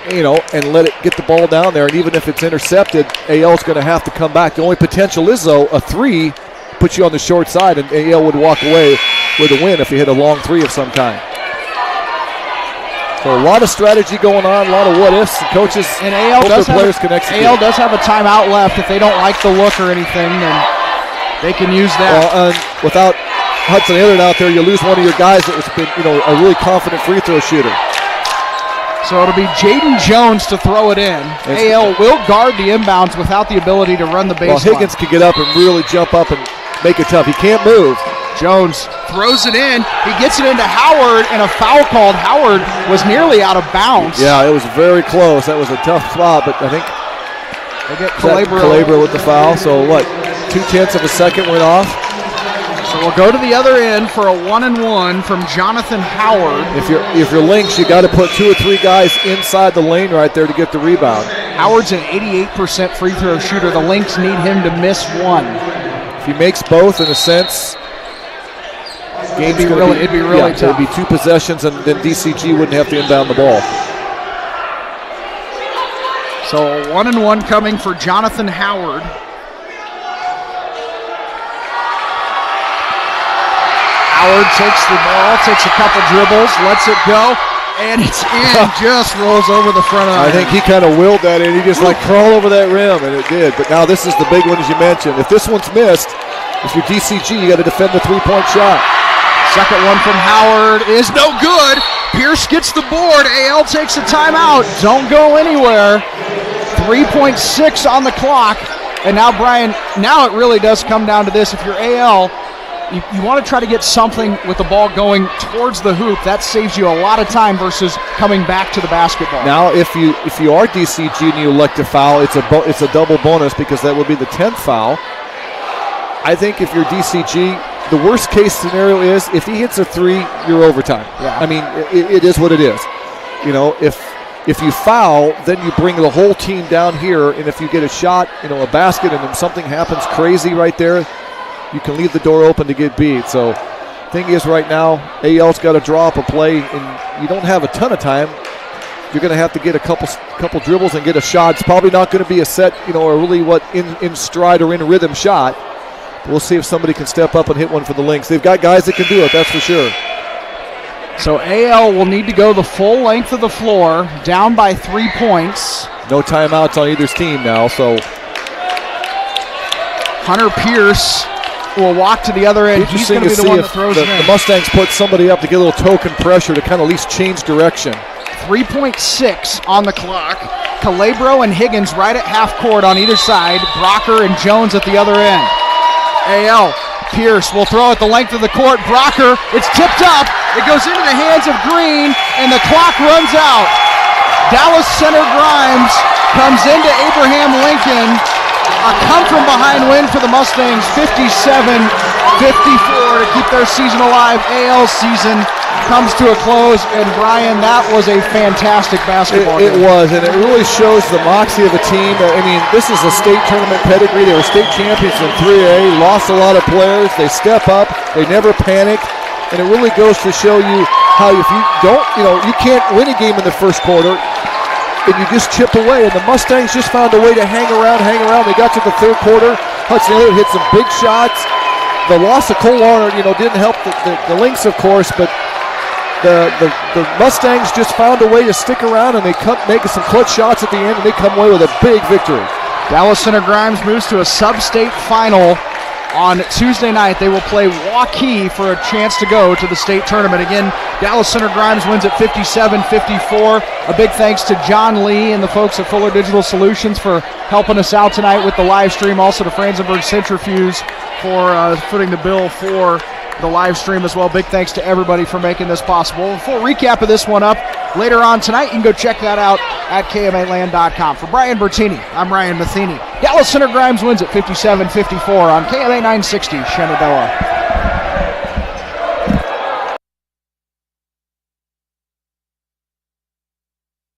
and let it get the ball down there, and even if it's intercepted, AL is going to have to come back. The only potential is, though, a 3 puts you on the short side, and AL would walk away with a win if you hit a long 3 of some kind. So a lot of strategy going on, a lot of what-ifs. Coaches and AL does have a timeout left. If they don't like the look or anything, then they can use that. Well, without Hudson Hillard out there, you lose one of your guys that was a really confident free throw shooter. So it'll be Jaden Jones to throw it in. AL will guard the inbounds without the ability to run the baseline. Well, Higgins could get up and really jump up and make it tough. He can't move. Jones throws it in. He gets it into Howard, and a foul called. Howard was nearly out of bounds. Yeah, it was very close. That was a tough spot, but I think they get Calabria with the foul. So 0.2 of a second went off. So we'll go to the other end for a 1-and-1 from Jonathan Howard. If you're Lynx, you got to put 2 or 3 guys inside the lane right there to get the rebound. Howard's an 88% free throw shooter. The Lynx need him to miss 1. If he makes both, in a sense, it'd be really tough. It'd be 2 possessions, and then DCG wouldn't have to inbound the ball. So a 1-and-1 coming for Jonathan Howard. Howard takes the ball, takes a couple dribbles, lets it go, and it's in. Just rolls over the front of the I think he kind of willed that in. He just crawled over that rim, and it did. But now this is the big one, as you mentioned. If this one's missed, if you're DCG, you got to defend the 3-point shot. Second one from Howard is no good. Pierce gets the board. AL takes a timeout. Don't go anywhere. 3.6 on the clock. And now, Brian, it really does come down to this. If you're AL, you want to try to get something with the ball going towards the hoop. That saves you a lot of time versus coming back to the basketball. Now, if you are DCG and you elect to foul, it's a double bonus because that would be the 10th foul. I think if you're DCG, the worst case scenario is if he hits a 3, you're overtime. Yeah. I mean, it is what it is. If you foul, then you bring the whole team down here, and if you get a shot, a basket, and then something happens crazy right there, you can leave the door open to get beat. So thing is right now, AL's got to draw up a play, and you don't have a ton of time. You're going to have to get a couple dribbles and get a shot. It's probably not going to be a set, or really in stride or in rhythm shot. We'll see if somebody can step up and hit one for the Lynx. They've got guys that can do it, that's for sure. So AL will need to go the full length of the floor, down by 3 points. No timeouts on either team now, so. Hunter Pierce will walk to the other end. He's going to be the one that throws it in. The Mustangs put somebody up to get a little token pressure to kind of at least change direction. 3.6 on the clock. Calabro and Higgins right at half court on either side. Brocker and Jones at the other end. AL, Pierce will throw at the length of the court. Brocker, it's tipped up. It goes into the hands of Green, and the clock runs out. Dallas Center Grimes comes into Abraham Lincoln. A come-from-behind win for the Mustangs, 57-54 to keep their season alive. AL season comes to a close, and Brian, that was a fantastic basketball game. It was, and it really shows the moxie of a team. I mean, this is a state tournament pedigree. They were state champions in 3A, lost a lot of players. They step up. They never panic, and it really goes to show you how if you don't, you can't win a game in the first quarter, and you just chip away, and the Mustangs just found a way to hang around. They got to the third quarter. Hudson Elliott hit some big shots. The loss of Cole Warner, didn't help the Lynx, of course, but the Mustangs just found a way to stick around, and they make some clutch shots at the end, and they come away with a big victory. Dallas Center Grimes moves to a Substate final on Tuesday night. They will play Waukee for a chance to go to the state tournament. Again, Dallas Center Grimes wins at 57-54. A big thanks to John Lee and the folks at Fuller Digital Solutions for helping us out tonight with the live stream. Also to Franzenberg Centrifuge for footing the bill for the live stream as well. Big thanks to everybody for making this possible. Full recap of this one up. later on tonight. You can go check that out at KMAland.com. For Brian Bertini, I'm Ryan Matheny. Dallas Center Grimes wins at 57-54 on KMA 960 Shenandoah.